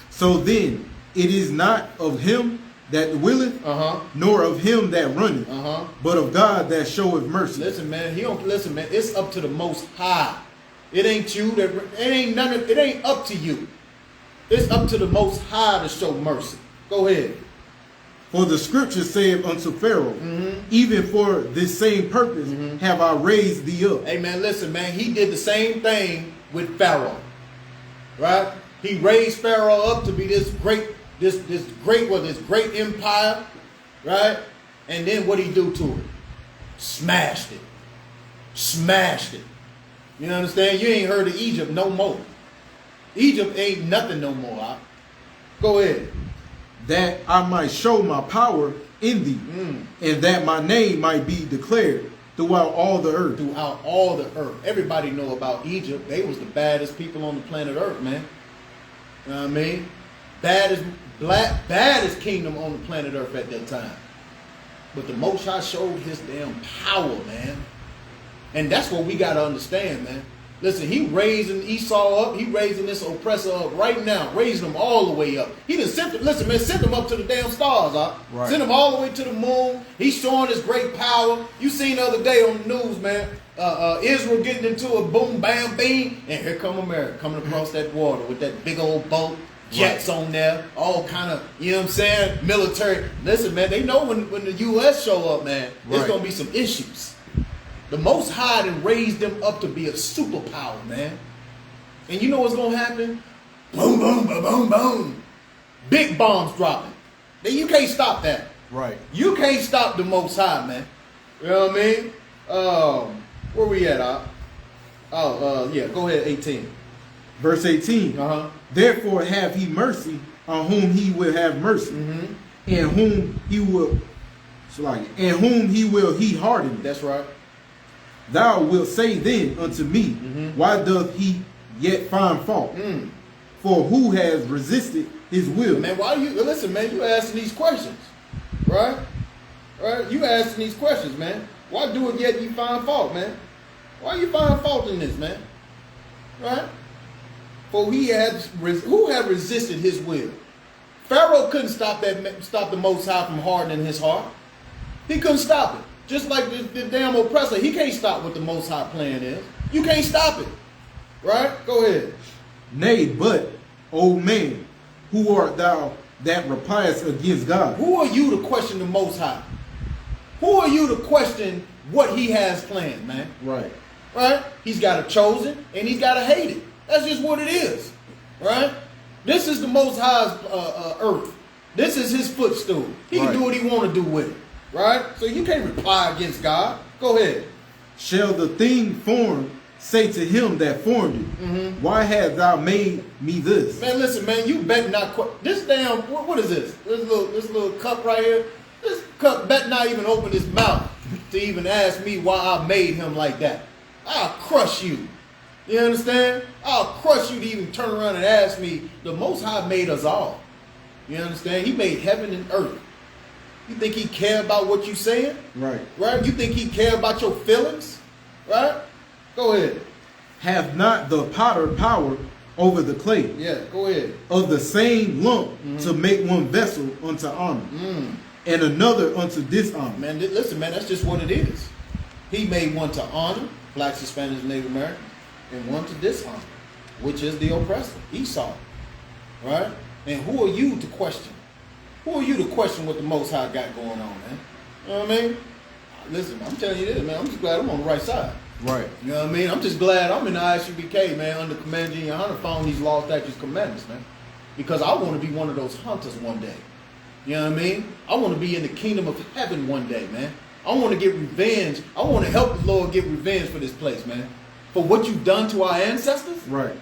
So then, it is not of him that willeth, nor of him that runneth, but of God that showeth mercy. Listen, man. Listen, man. It's up to the Most High. It ain't you. It ain't up to you. It's up to the Most High to show mercy. Go ahead. For the scripture saith unto Pharaoh, even for this same purpose have I raised thee up. Hey, man, listen, man. He did the same thing with Pharaoh. Right? He raised Pharaoh up to be this great empire. Right? And then what he do to it? Smashed it. Smashed it. You understand? You ain't heard of Egypt no more. Egypt ain't nothing no more. Huh? Go ahead. That I might show my power in thee, and that my name might be declared throughout all the earth. Throughout all the earth. Everybody know about Egypt. They was the baddest people on the planet Earth, man. You know what I mean? Baddest kingdom on the planet Earth at that time. But the Most High showed his damn power, man. And that's what we got to understand, man. Listen, he raising Esau up. He raising this oppressor up right now. Raising them all the way up. He done sent them up to the damn stars, huh? Right. Sent them all the way to the moon. He's showing his great power. You seen the other day on the news, man. Israel getting into a boom, bam, beam. And here come America coming across that water with that big old boat. Jets on there. All kind of, you know what I'm saying? Military. Listen, man, they know when the U.S. show up, man, there's going to be some issues. The Most High and raised them up to be a superpower, man. And you know what's going to happen? Boom, boom, boom, boom, boom. Big bombs dropping. Then you can't stop that. Right. You can't stop the Most High, man. You know what I mean? Where we at, yeah, go ahead, 18. Verse 18. Therefore have he mercy on whom he will have mercy, and whom he will he harden. That's right. Thou wilt say then unto me, why doth he yet find fault? For who has resisted his will? Man, why you listen, man? You asking these questions, right? Right? You asking these questions, man. Why do it yet you find fault, man? Why you find fault in this, man? Right? For who had resisted his will? Pharaoh couldn't stop the Most High from hardening his heart. He couldn't stop it. Just like the damn oppressor, he can't stop what the Most High plan is. You can't stop it. Right? Go ahead. Nay, but, O man, who art thou that repliest against God? Who are you to question the Most High? Who are you to question what he has planned, man? Right. Right? He's got a chosen and he's got a hated. That's just what it is. Right? This is the Most High's earth. This is his footstool. He can do what he want to do with it. Right? So you can't reply against God. Go ahead. Shall the thing formed say to him that formed it, why hast thou made me this? Man, listen, man, you better not this damn, what is this? This little cup right here? This cup better not even open his mouth to even ask me why I made him like that. I'll crush you. You understand? I'll crush you to even turn around and ask me. The Most High made us all. You understand? He made heaven and earth. You think he care about what you saying? Right. Right? You think he care about your feelings? Right? Go ahead. Have not the potter power over the clay? Yeah, go ahead. Of the same lump to make one vessel unto honor, and another unto dishonor. Man, listen, man, that's just what it is. He made one to honor, blacks, Hispanics, Native Americans, and one to dishonor, which is the oppressor, Esau. Right? And who are you to question? Who are you to question what the Most High got going on, man? You know what I mean? Listen, I'm telling you this, man. I'm just glad I'm on the right side. Right. You know what I mean? I'm just glad I'm in the Isupk, man, under Command Gene Hunter, following these laws, statutes, commandments, man. Because I want to be one of those hunters one day. You know what I mean? I want to be in the kingdom of heaven one day, man. I want to get revenge. I want to help the Lord get revenge for this place, man. For what you've done to our ancestors. Right.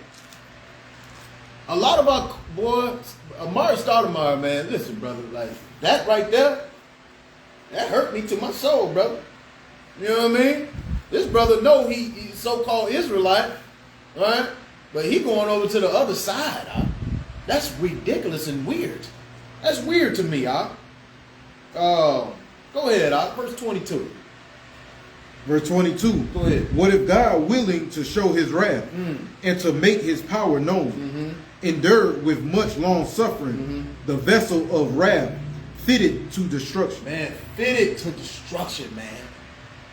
A lot of our boys, Amari Stoudemire, man, listen, brother, like that right there, that hurt me to my soul, brother. You know what I mean? This brother know he's so-called Israelite, right? But he going over to the other side, huh? That's ridiculous and weird. That's weird to me, huh? Go ahead, verse 22. Verse 22. Go ahead. What if God, willing to show his wrath and to make his power known, endured with much long suffering the vessel of wrath fitted to destruction? Man, fitted to destruction, man.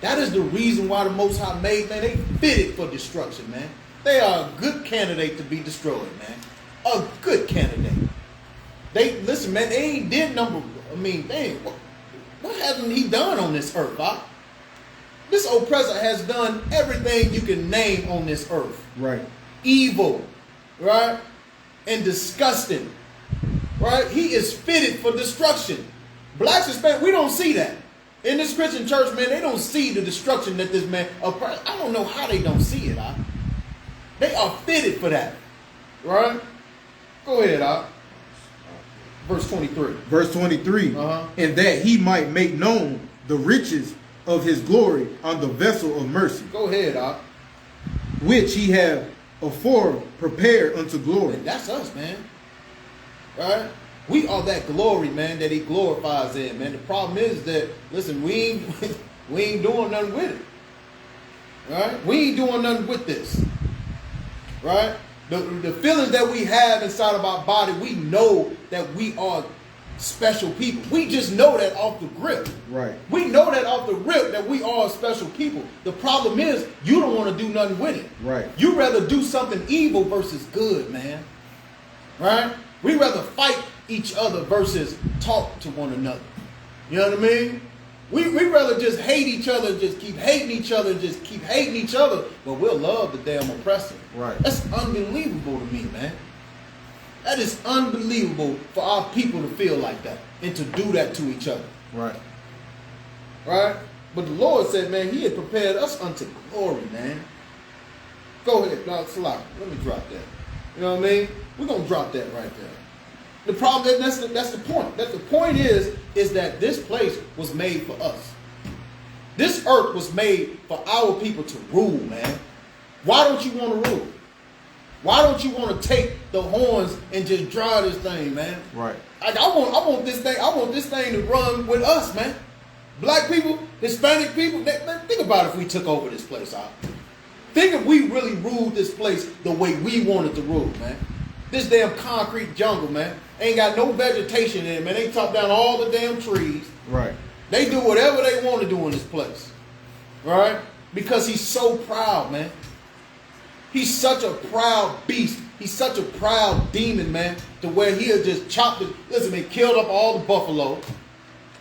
That is the reason why the Most High made, man. They fitted for destruction, man. They are a good candidate to be destroyed, man. A good candidate. They, listen, man, they ain't did what hasn't he done on this earth, huh? This oppressor has done everything you can name on this earth. Right. Evil, right? And disgusting, right? He is fitted for destruction. Blacks and Hispanics, we don't see that. In this Christian church, man, they don't see the destruction that this man oppressed. I don't know how they don't see it, huh? They are fitted for that, right? Go ahead, huh? Verse 23. Verse 23. And that he might make known the riches of his glory on the vessel of mercy. Go ahead, which he have afore prepared unto glory. And that's us, man. Right? We are that glory, man, that he glorifies in, man. The problem is that, listen, we ain't doing nothing with it. Right? We ain't doing nothing with this. Right? The feelings that we have inside of our body, we know that we are special people. We just know that off the grip. Right. We know that off the rip that we are special people. The problem is you don't want to do nothing with it. Right. You rather do something evil versus good, man. Right? We rather fight each other versus talk to one another. You know what I mean? We rather just hate each other, just keep hating each other, just keep hating each other, but we'll love the damn oppressor. Right. That's unbelievable to me, man. That is unbelievable for our people to feel like that and to do that to each other. Right. Right? But the Lord said, man, he had prepared us unto glory, man. Go ahead, no, Salah, let me drop that. You know what I mean? We're going to drop that right there. The problem, that's the point. The point is that this place was made for us. This earth was made for our people to rule, man. Why don't you want to rule? Why don't you want to take the horns and just drive this thing, man? Right. Like, I want this thing to run with us, man. Black people, Hispanic people, man, think about if we took over this place, huh? Think if we really ruled this place the way we wanted to rule, man. This damn concrete jungle, man, ain't got no vegetation in it, man. They chop down all the damn trees. Right. They do whatever they want to do in this place. Right? Because he's so proud, man. He's such a proud beast. He's such a proud demon, man, to where he'll just chop the, listen, man, killed up all the buffalo.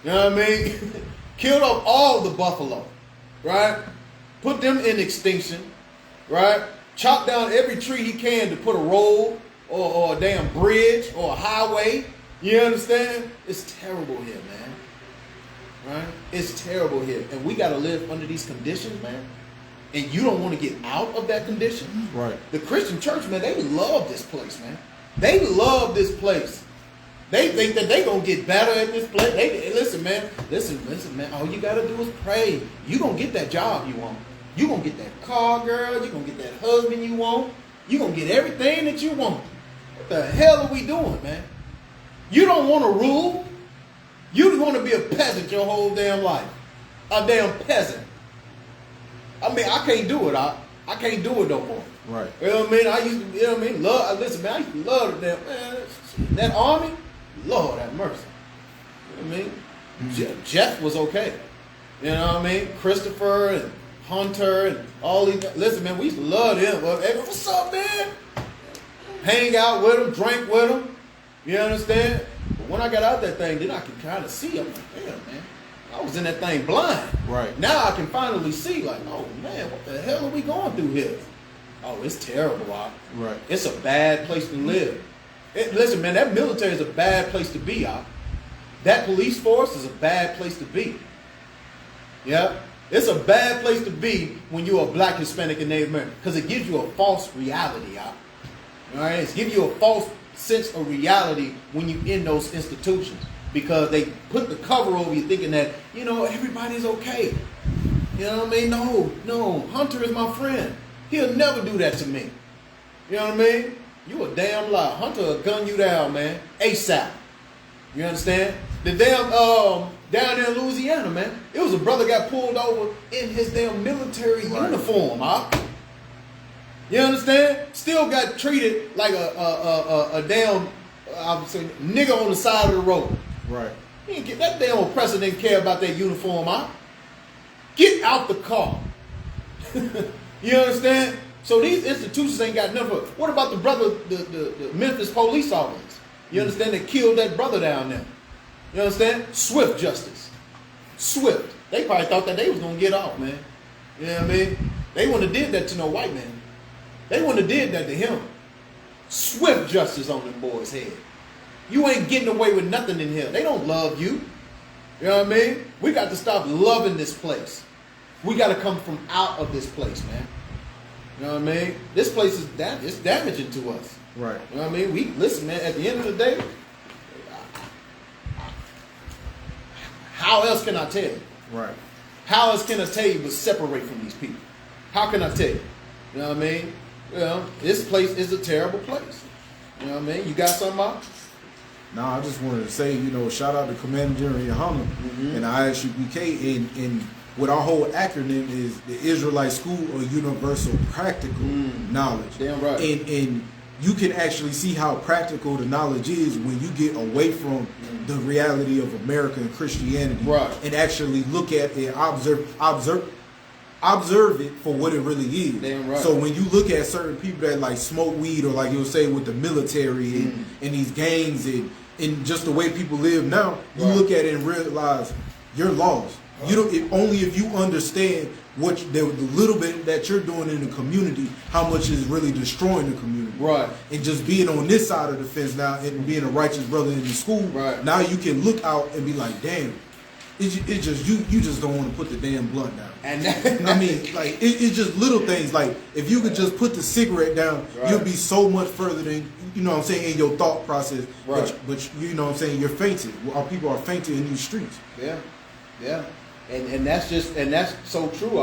You know what I mean? Killed up all the buffalo. Right? Put them in extinction. Right? Chop down every tree he can to put a road or a damn bridge or a highway. You understand? It's terrible here, man. Right? It's terrible here. And we got to live under these conditions, man. And you don't want to get out of that condition. Right. The Christian church, man, they love this place, man. They love this place. They think that they going to get better at this place. Listen, man. All you got to do is pray. You going to get that job you want. You going to get that car, girl. You going to get that husband you want. You going to get everything that you want. What the hell are we doing, man? You don't want to rule. You want to be a peasant your whole damn life. A damn peasant. I mean, I can't do it. I can't do it no more. Right. You know what I mean? I used to, you know what I mean? Listen, man, I used to love that, man. That army, Lord have mercy. You know what I mean? Mm-hmm. Jeff was okay. You know what I mean? Christopher and Hunter and all these. Listen, man, we used to love them. Hey, what's up, man? Hang out with them, drink with them. You understand? But when I got out that thing, then I could kind of see. I'm like, damn, man. I was in that thing blind. Right. Now I can finally see, like, oh, man, what the hell are we going through here? Oh, it's terrible, Doc. Right. It's a bad place to live. Listen, man, that military is a bad place to be, Doc. That police force is a bad place to be. Yeah. It's a bad place to be when you're a black, Hispanic, and Native American because it gives you a false reality. All right? It gives you a false sense of reality when you're in those institutions because they put the cover over you thinking that, everybody's okay. You know what I mean? No. Hunter is my friend. He'll never do that to me. You know what I mean? You a damn lie. Hunter will gun you down, man. ASAP. You understand? The damn, down there in Louisiana, man, it was a brother got pulled over in his damn military uniform, You understand? Still got treated like a damn, I would say, nigga on the side of the road. Right. He didn't get that damn oppressor didn't care about that uniform, Get out the car. You understand? So these institutions ain't got nothing. What about the brother, the Memphis police officers? You understand? They killed that brother down there. You understand? Swift justice. Swift. They probably thought that they was going to get off, man. You know what I mean? They wouldn't have did that to no white man. They wouldn't have did that to him. Swift justice on them boys' head. You ain't getting away with nothing in here. They don't love you. You know what I mean? We got to stop loving this place. We got to come from out of this place, man. You know what I mean? This place is it's damaging to us. Right. You know what I mean? Listen, man, at the end of the day, how else can I tell you? Right. How else can I tell you but separate from these people? How can I tell you? You know what I mean? This place is a terrible place. You know what I mean? You got something out? No, I just wanted to say, shout out to Commander General Yohana and ISUPK, and what our whole acronym is the Israelite School of Universal Practical Knowledge. Damn right. And you can actually see how practical the knowledge is when you get away from the reality of America and Christianity, right, and actually look at it, observe it for what it really is. Damn right. So when you look at certain people that like smoke weed, or like you'll say with the military and these gangs and just the way people live now, you look at it and realize you're lost. You don't. Only if you understand what the little bit that you're doing in the community, how much is really destroying the community. Right. And just being on this side of the fence now and being a righteous brother in the school. Right. Now you can look out and be like, damn. It's just you just don't want to put the damn blunt down. And I mean, like it's just little things. Like if you could just put the cigarette down, you'll be so much further than in your thought process. Right. But you know what I'm saying, you're fainted. Our people are fainted in these streets. Yeah. And that's so true,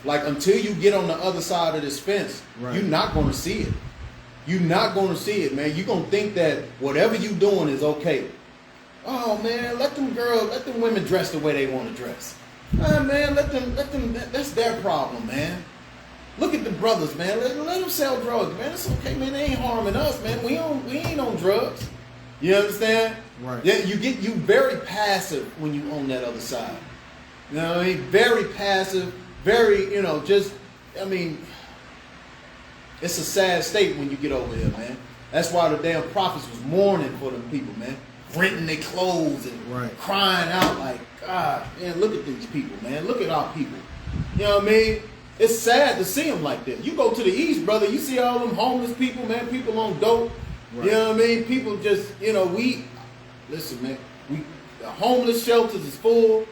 Like until you get on the other side of this fence, you're not gonna see it. You're not gonna see it, man. You're gonna think that whatever you're doing is okay. Oh man, let them women dress the way they want to dress. Man, let them. That's their problem, man. Look at the brothers, man. Let them sell drugs, man. It's okay, man. They ain't harming us, man. We ain't on drugs. You understand? Right. Yeah, you very passive when you on that other side. You know what I mean? Very passive, very, it's a sad state when you get over here, man. That's why the damn prophets was mourning for them people, man. Renting their clothes and crying out like, God, man, look at these people, man. Look at our people. You know what I mean? It's sad to see them like that. You go to the East, brother, you see all them homeless people, man, people on dope. Right. You know what I mean? People just, listen, man, the homeless shelters is full.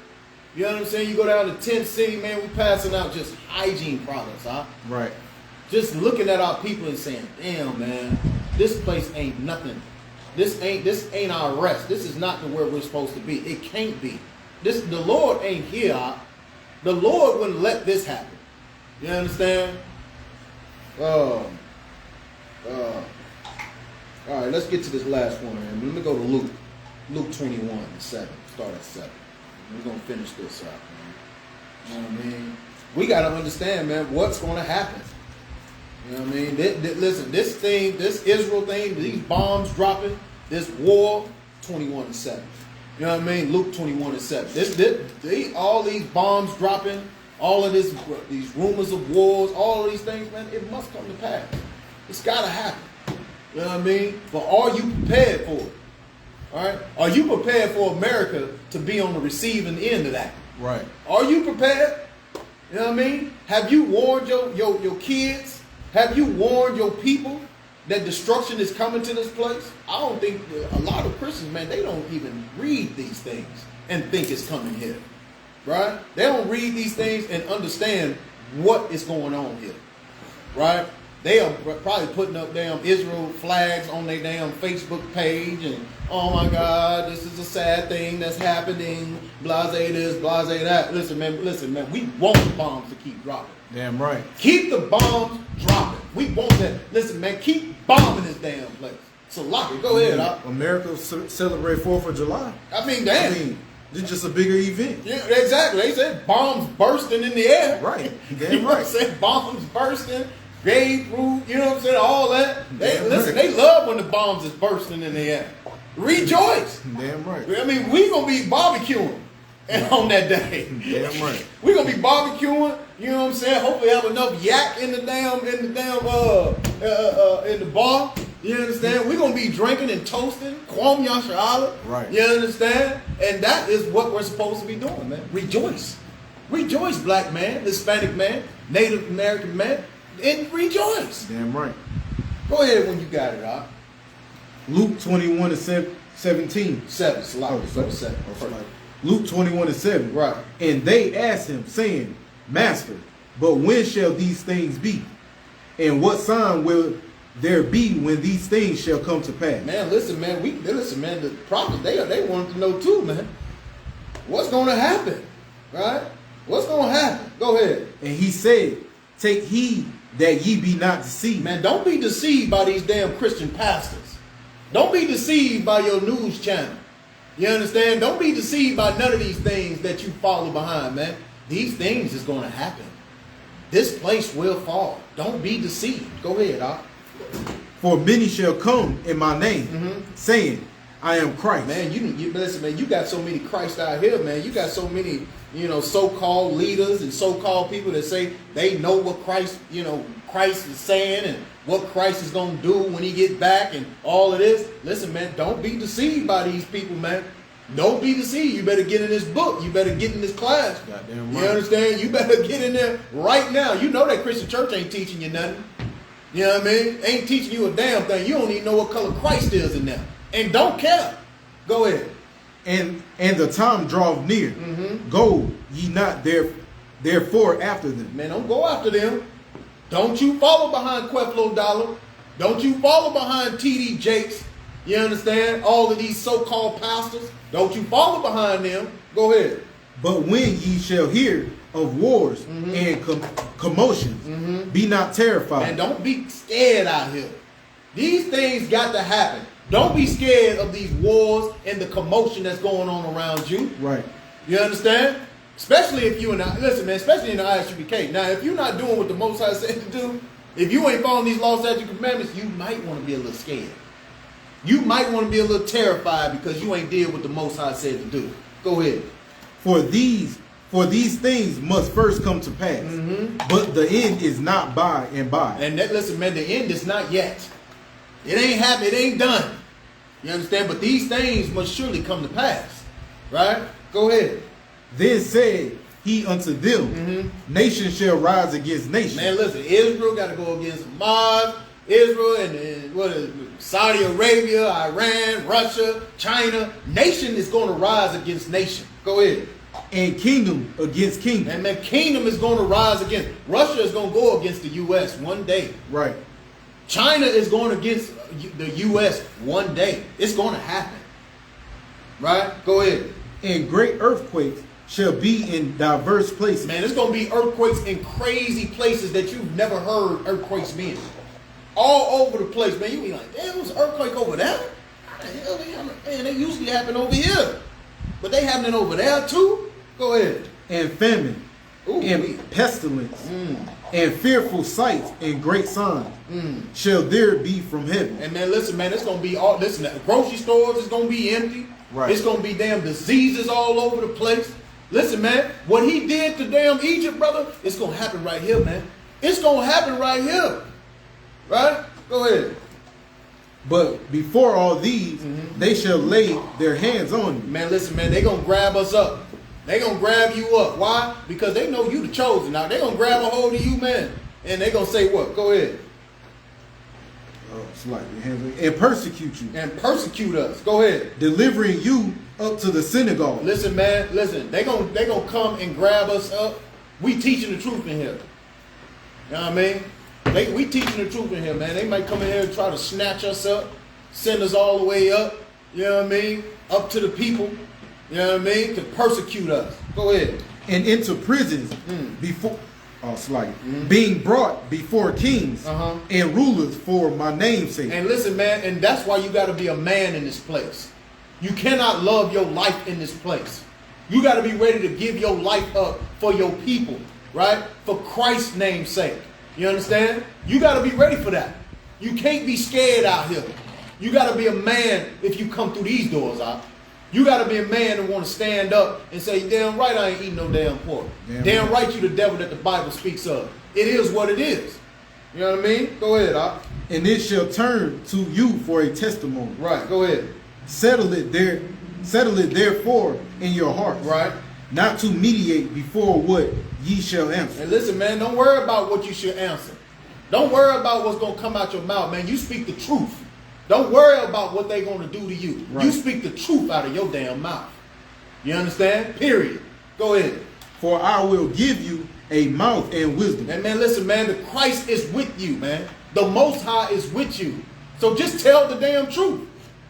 You know what I'm saying? You go down to Tent City, man, we passing out just hygiene products, Right. Just looking at our people and saying, damn, man, this place ain't nothing. This ain't our rest. This is not where we're supposed to be. It can't be. The Lord ain't here. The Lord wouldn't let this happen. You understand? All right, let's get to this last one, man. Let me go to Luke 21:7. Start at 7. We're gonna finish this up, man. You know what I mean? We gotta understand, man, what's gonna happen. You know what I mean? Listen, this Israel thing, these bombs dropping, this war, 21:7. You know what I mean? Luke 21:7. All these bombs dropping, all of these rumors of wars, all of these things, man, it must come to pass. It's gotta happen. You know what I mean? But are you prepared for it? All right? Are you prepared for America to be on the receiving end of that? Right. Are you prepared? You know what I mean? Have you warned your kids? Have you warned your people that destruction is coming to this place? I don't think a lot of Christians, man, they don't even read these things and think it's coming here. right? They don't read these things and understand what is going on here, right? They are probably putting up damn Israel flags on their damn Facebook page and, oh my God, this is a sad thing that's happening, blase this, blase that. Listen, man, we want the bombs to keep dropping. Damn right. Keep the bombs dropping. We want that. Listen, man, keep bombing this damn place. So lock it. Go ahead, Doc. America celebrate 4th of July. I mean, damn. It's just a bigger event. Yeah, exactly. They said bombs bursting in the air. Right. Damn You know what I'm right. saying? Bombs bursting, grapefruit, you know what I'm saying? All that. Damn Listen, right. they love when the bombs is bursting in the air. Rejoice. Damn right. I mean, we gonna be barbecuing on that day. Damn right. We gonna be barbecuing. You know what I'm saying? Hopefully, have enough yak in the bar. You understand? We're gonna be drinking and toasting. Kwam Yashala. Right. You understand? And that is what we're supposed to be doing, man. Rejoice. Rejoice, black man, Hispanic man, Native American man, and rejoice. Damn right. Go ahead when you got it, Doc. Luke 21 and 17. 7. Slide. Oh, 7. Luke 21 and 7. Right. And they asked him, saying, Master, but when shall these things be? And what sign will there be when these things shall come to pass? Man, listen, man. The prophets, they wanted to know too, man. What's going to happen, right? What's going to happen? Go ahead. And he said, take heed that ye be not deceived. Man, don't be deceived by these damn Christian pastors. Don't be deceived by your news channel. You understand? Don't be deceived by none of these things that you follow behind, man. These things is going to happen. This place will fall. Don't be deceived. Go ahead, Doc. For many shall come in my name, saying, I am Christ. Man, you listen, man. You got so many Christ out here, man. You got so many, so-called leaders and so-called people that say they know what Christ is saying and what Christ is going to do when he gets back and all of this. Listen, man, don't be deceived by these people, man. Don't be deceived. You better get in this book. You better get in this class. Goddamn right. You understand? You better get in there right now. You know that Christian church ain't teaching you nothing. You know what I mean? Ain't teaching you a damn thing. You don't even know what color Christ is in there. And don't care. Go ahead. And the time draweth near. Go ye not therefore after them. Man, don't go after them. Don't you follow behind Queflo Dollar. Don't you follow behind T.D. Jakes. You understand? All of these so-called pastors. Don't you follow behind them. Go ahead. But when ye shall hear of wars and commotions, be not terrified. And don't be scared out here. These things got to happen. Don't be scared of these wars and the commotion that's going on around you. Right. You understand? Especially if you listen, man, especially in the Isupk. Now, if you're not doing what the Most High said to do, if you ain't following these laws, statutes, and commandments, you might want to be a little scared. You might want to be a little terrified because you ain't did what the Most High said to do. Go ahead. For these things must first come to pass, but the end is not by and by. And listen, man, the end is not yet. It ain't happened. It ain't done. You understand? But these things must surely come to pass. Right? Go ahead. Then said he unto them, nation shall rise against nation. Man, listen, Israel got to go against Hamas, Israel and what is it, Saudi Arabia, Iran, Russia, China. Nation is going to rise against nation. Go ahead. And kingdom against kingdom. And the kingdom is going to rise against. Russia is going to go against the U.S. one day. Right. China is going against the U.S. one day. It's going to happen. Right? Go ahead. And great earthquakes shall be in diverse places. Man, there's going to be earthquakes in crazy places that you've never heard earthquakes being. All over the place, man. You be like, damn, there's an earthquake over there? How the hell they happen? Man, they usually happen over here. But they happening over there too? Go ahead. And famine. Ooh, and pestilence. And fearful sights and great signs shall there be from heaven. And man, listen, man, it's going to be all, listen, the grocery stores is going to be empty. Right. It's going to be damn diseases all over the place. Listen, man, what he did to damn Egypt, brother, it's going to happen right here, man. It's going to happen right here. Right? Go ahead. But before all these, they shall lay their hands on you. Man, listen, man, they going to grab us up. They going to grab you up. Why? Because they know you the chosen. Now, they going to grab a hold of you, man. And they going to say what? Go ahead. Oh, slightly. And persecute you. And persecute us. Go ahead. Delivering you up to the synagogue. Listen, man, listen. They gonna come and grab us up. We teaching the truth in here. You know what I mean? We teaching the truth in here, man. They might come in here and try to snatch us up, send us all the way up. You know what I mean? Up to the people. You know what I mean? To persecute us. Go ahead. And into prisons before, being brought before kings and rulers for my name's sake. And listen, man, and that's why you got to be a man in this place. You cannot love your life in this place. You got to be ready to give your life up for your people, right? For Christ's name's sake. You understand? You got to be ready for that. You can't be scared out here. You got to be a man if you come through these doors out. You got to be a man that want to stand up and say, damn right I ain't eating no damn pork. Damn right you the devil that the Bible speaks of. It is what it is. You know what I mean? Go ahead, Op. And it shall turn to you for a testimony. Right, go ahead. Settle it therefore in your hearts. Right. Not to mediate before what ye shall answer. And listen, man, don't worry about what you should answer. Don't worry about what's going to come out your mouth, man. You speak the truth. Don't worry about what they're going to do to you. Right. You speak the truth out of your damn mouth. You understand? Period. Go ahead. For I will give you a mouth and wisdom. And man, listen, man, the Christ is with you, man. The Most High is with you. So just tell the damn truth.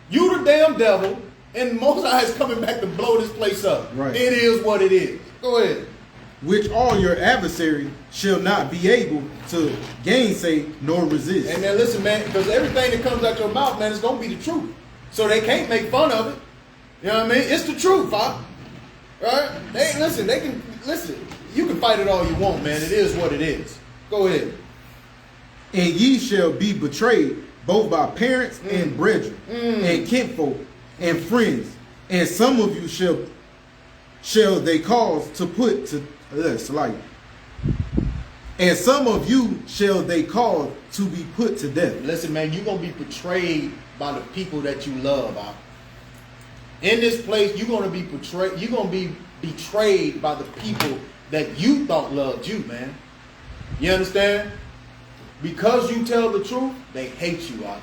You the damn devil, and Most High is coming back to blow this place up. Right. It is what it is. Go ahead. Which all your adversary shall not be able to gainsay nor resist. And then listen, man, because everything that comes out your mouth, man, is going to be the truth. So they can't make fun of it. You know what I mean? It's the truth, huh? Right? They can listen. You can fight it all you want, man. It is what it is. Go ahead. And ye shall be betrayed both by parents and brethren and kinfolk and friends, and some of you shall they cause to put to and some of you shall they cause to be put to death. Listen, man, you're gonna be betrayed by the people that you love. Huh? In this place, you're gonna be betrayed. You're gonna be betrayed by the people that you thought loved you, man. You understand? Because you tell the truth, they hate you. Huh?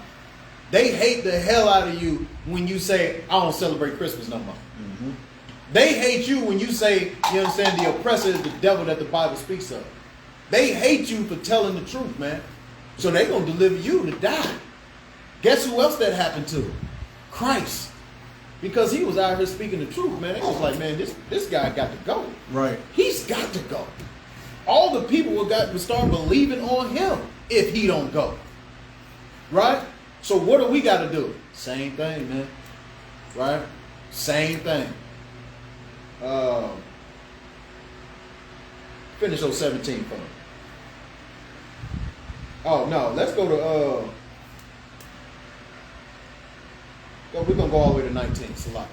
They hate the hell out of you when you say, I don't celebrate Christmas no more. They hate you when you say, you understand, the oppressor is the devil that the Bible speaks of. They hate you for telling the truth, man. So they're going to deliver you to die. Guess who else that happened to? Christ. Because he was out here speaking the truth, man. It was like, man, this guy got to go. Right. He's got to go. All the people will start believing on him if he don't go. Right? So what do we got to do? Same thing, man. Right? Same thing. Finish 17 for me. Oh no, let's go to we're gonna go all the way to 19. Salah.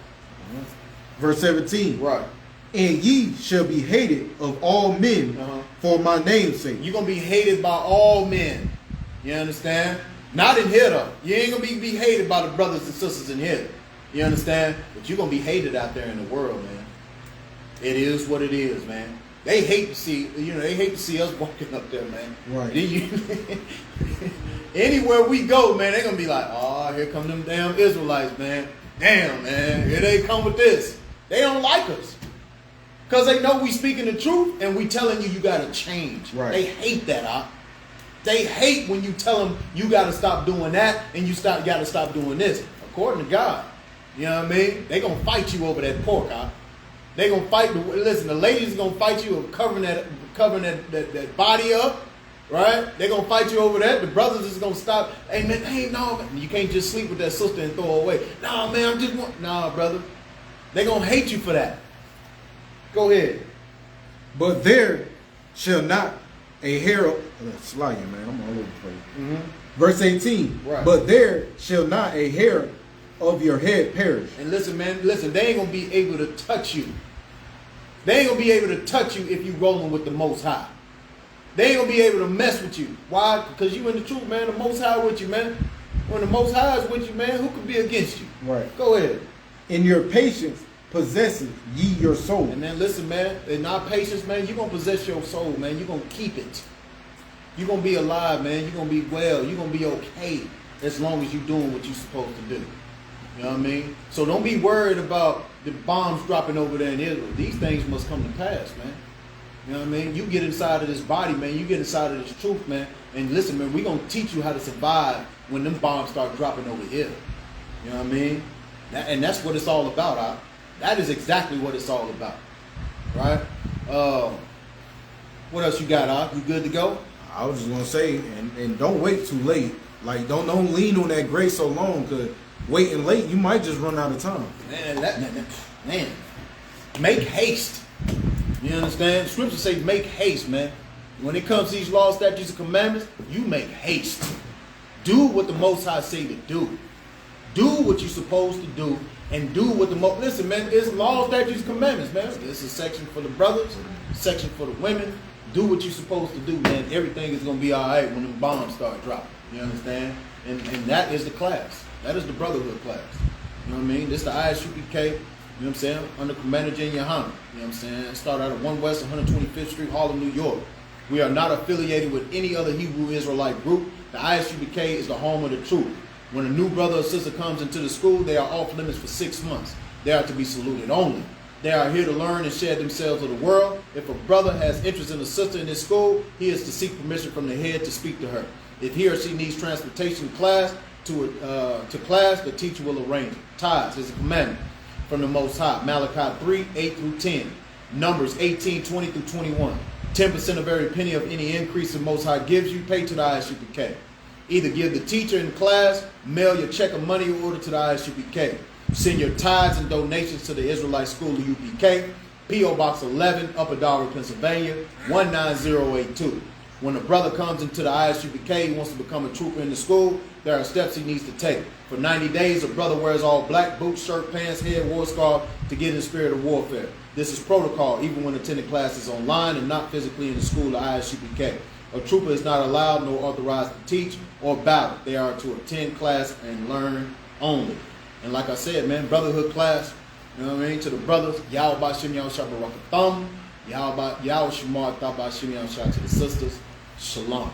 Verse 17. Right. And ye shall be hated of all men for my name's sake. You're gonna be hated by all men. You understand? Not in here though. You ain't gonna be hated by the brothers and sisters in here. You understand? But you're gonna be hated out there in the world, man. It is what it is, man. They hate to see, they hate to see us walking up there, man. Right. Anywhere we go, man, they're gonna be like, oh, here come them damn Israelites, man. Damn, man, here they come with this. They don't like us. Because they know we speaking the truth and we telling you gotta change. Right. They hate that, huh? They hate when you tell them you gotta stop doing that and you gotta stop doing this. According to God. You know what I mean? They gonna fight you over that pork, huh? They gonna fight. Listen, the ladies gonna fight you of covering that body up, right? They gonna fight you over that. The brothers is gonna stop. Hey man, hey no, man. You can't just sleep with that sister and throw her away. Nah, man, I'm just nah, brother. They gonna hate you for that. Go ahead. But there shall not a hair of slaying, man. I'm all over the place. Verse 18. Right. But there shall not a hair of your head perish. And listen, man, listen, they ain't gonna be able to touch you. They ain't gonna be able to touch you if you rolling with the Most High. They ain't gonna be able to mess with you. Why? Because you in the truth, man. The Most High with you, man. When the Most High is with you, man, who could be against you? Right. Go ahead. In your patience possesseth ye your soul. And then listen, man, in our patience, man, you're gonna possess your soul, man. You're gonna keep it. You're gonna be alive, man. You're gonna be well. You're gonna be okay as long as you're doing what you're supposed to do. You know what I mean? So don't be worried about the bombs dropping over there in Israel. These things must come to pass, man. You know what I mean? You get inside of this body, man. You get inside of this truth, man. And listen, man, we're going to teach you how to survive when them bombs start dropping over here. You know what I mean? And that's what it's all about, huh? That is exactly what it's all about. Right? What else you got, huh? You good to go? I was just gonna say, and don't wait too late. Like don't lean on that grace so long, cause waiting late, you might just run out of time. Man, make haste. You understand? Scripture say make haste, man. When it comes to these laws, statutes, and commandments, you make haste. Do what the Most High say to do. Do what you're supposed to do, and do what the Most. Listen, man, it's laws, statutes, and commandments, man. This is a section for the brothers, section for the women. Do what you're supposed to do, man. Everything is gonna be all right when the bombs start dropping. You understand? And that is the class. That is the Brotherhood class. You know what I mean? This is the ISUPK. You know what I'm saying? Under Commander Jen Yohana. You know what I'm saying? Start out at 1 West 125th Street, Harlem, New York. We are not affiliated with any other Hebrew Israelite group. The ISUPK is the home of the truth. When a new brother or sister comes into the school, they are off limits for 6 months. They are to be saluted only. They are here to learn and share themselves with the world. If a brother has interest in a sister in this school, he is to seek permission from the head to speak to her. If he or she needs transportation to class, the teacher will arrange it. Tithes is a commandment from the Most High. Malachi 3, 8 through 10. Numbers 18, 20 through 21. 10% of every penny of any increase the Most High gives you, pay to the ISUPK. Either give the teacher in class, mail your check or money order to the ISUPK. Send your tithes and donations to the Israelite School of UPK, P.O. Box 11, Upper Darby, Pennsylvania, 19082. When a brother comes into the ISUPK, he wants to become a trooper in the school, there are steps he needs to take. For 90 days, a brother wears all black, boots, shirt, pants, head, war scarf to get in the spirit of warfare. This is protocol, even when attending classes online and not physically in the school of ISUPK. A trooper is not allowed nor authorized to teach or battle. They are to attend class and learn only. And like I said, man, Brotherhood class, you know what I mean? To the brothers, Yahweh Bashim Yahweh Barak Thumb, Yahweh Shemar Thabashim Yahweh to the sisters, Shalom.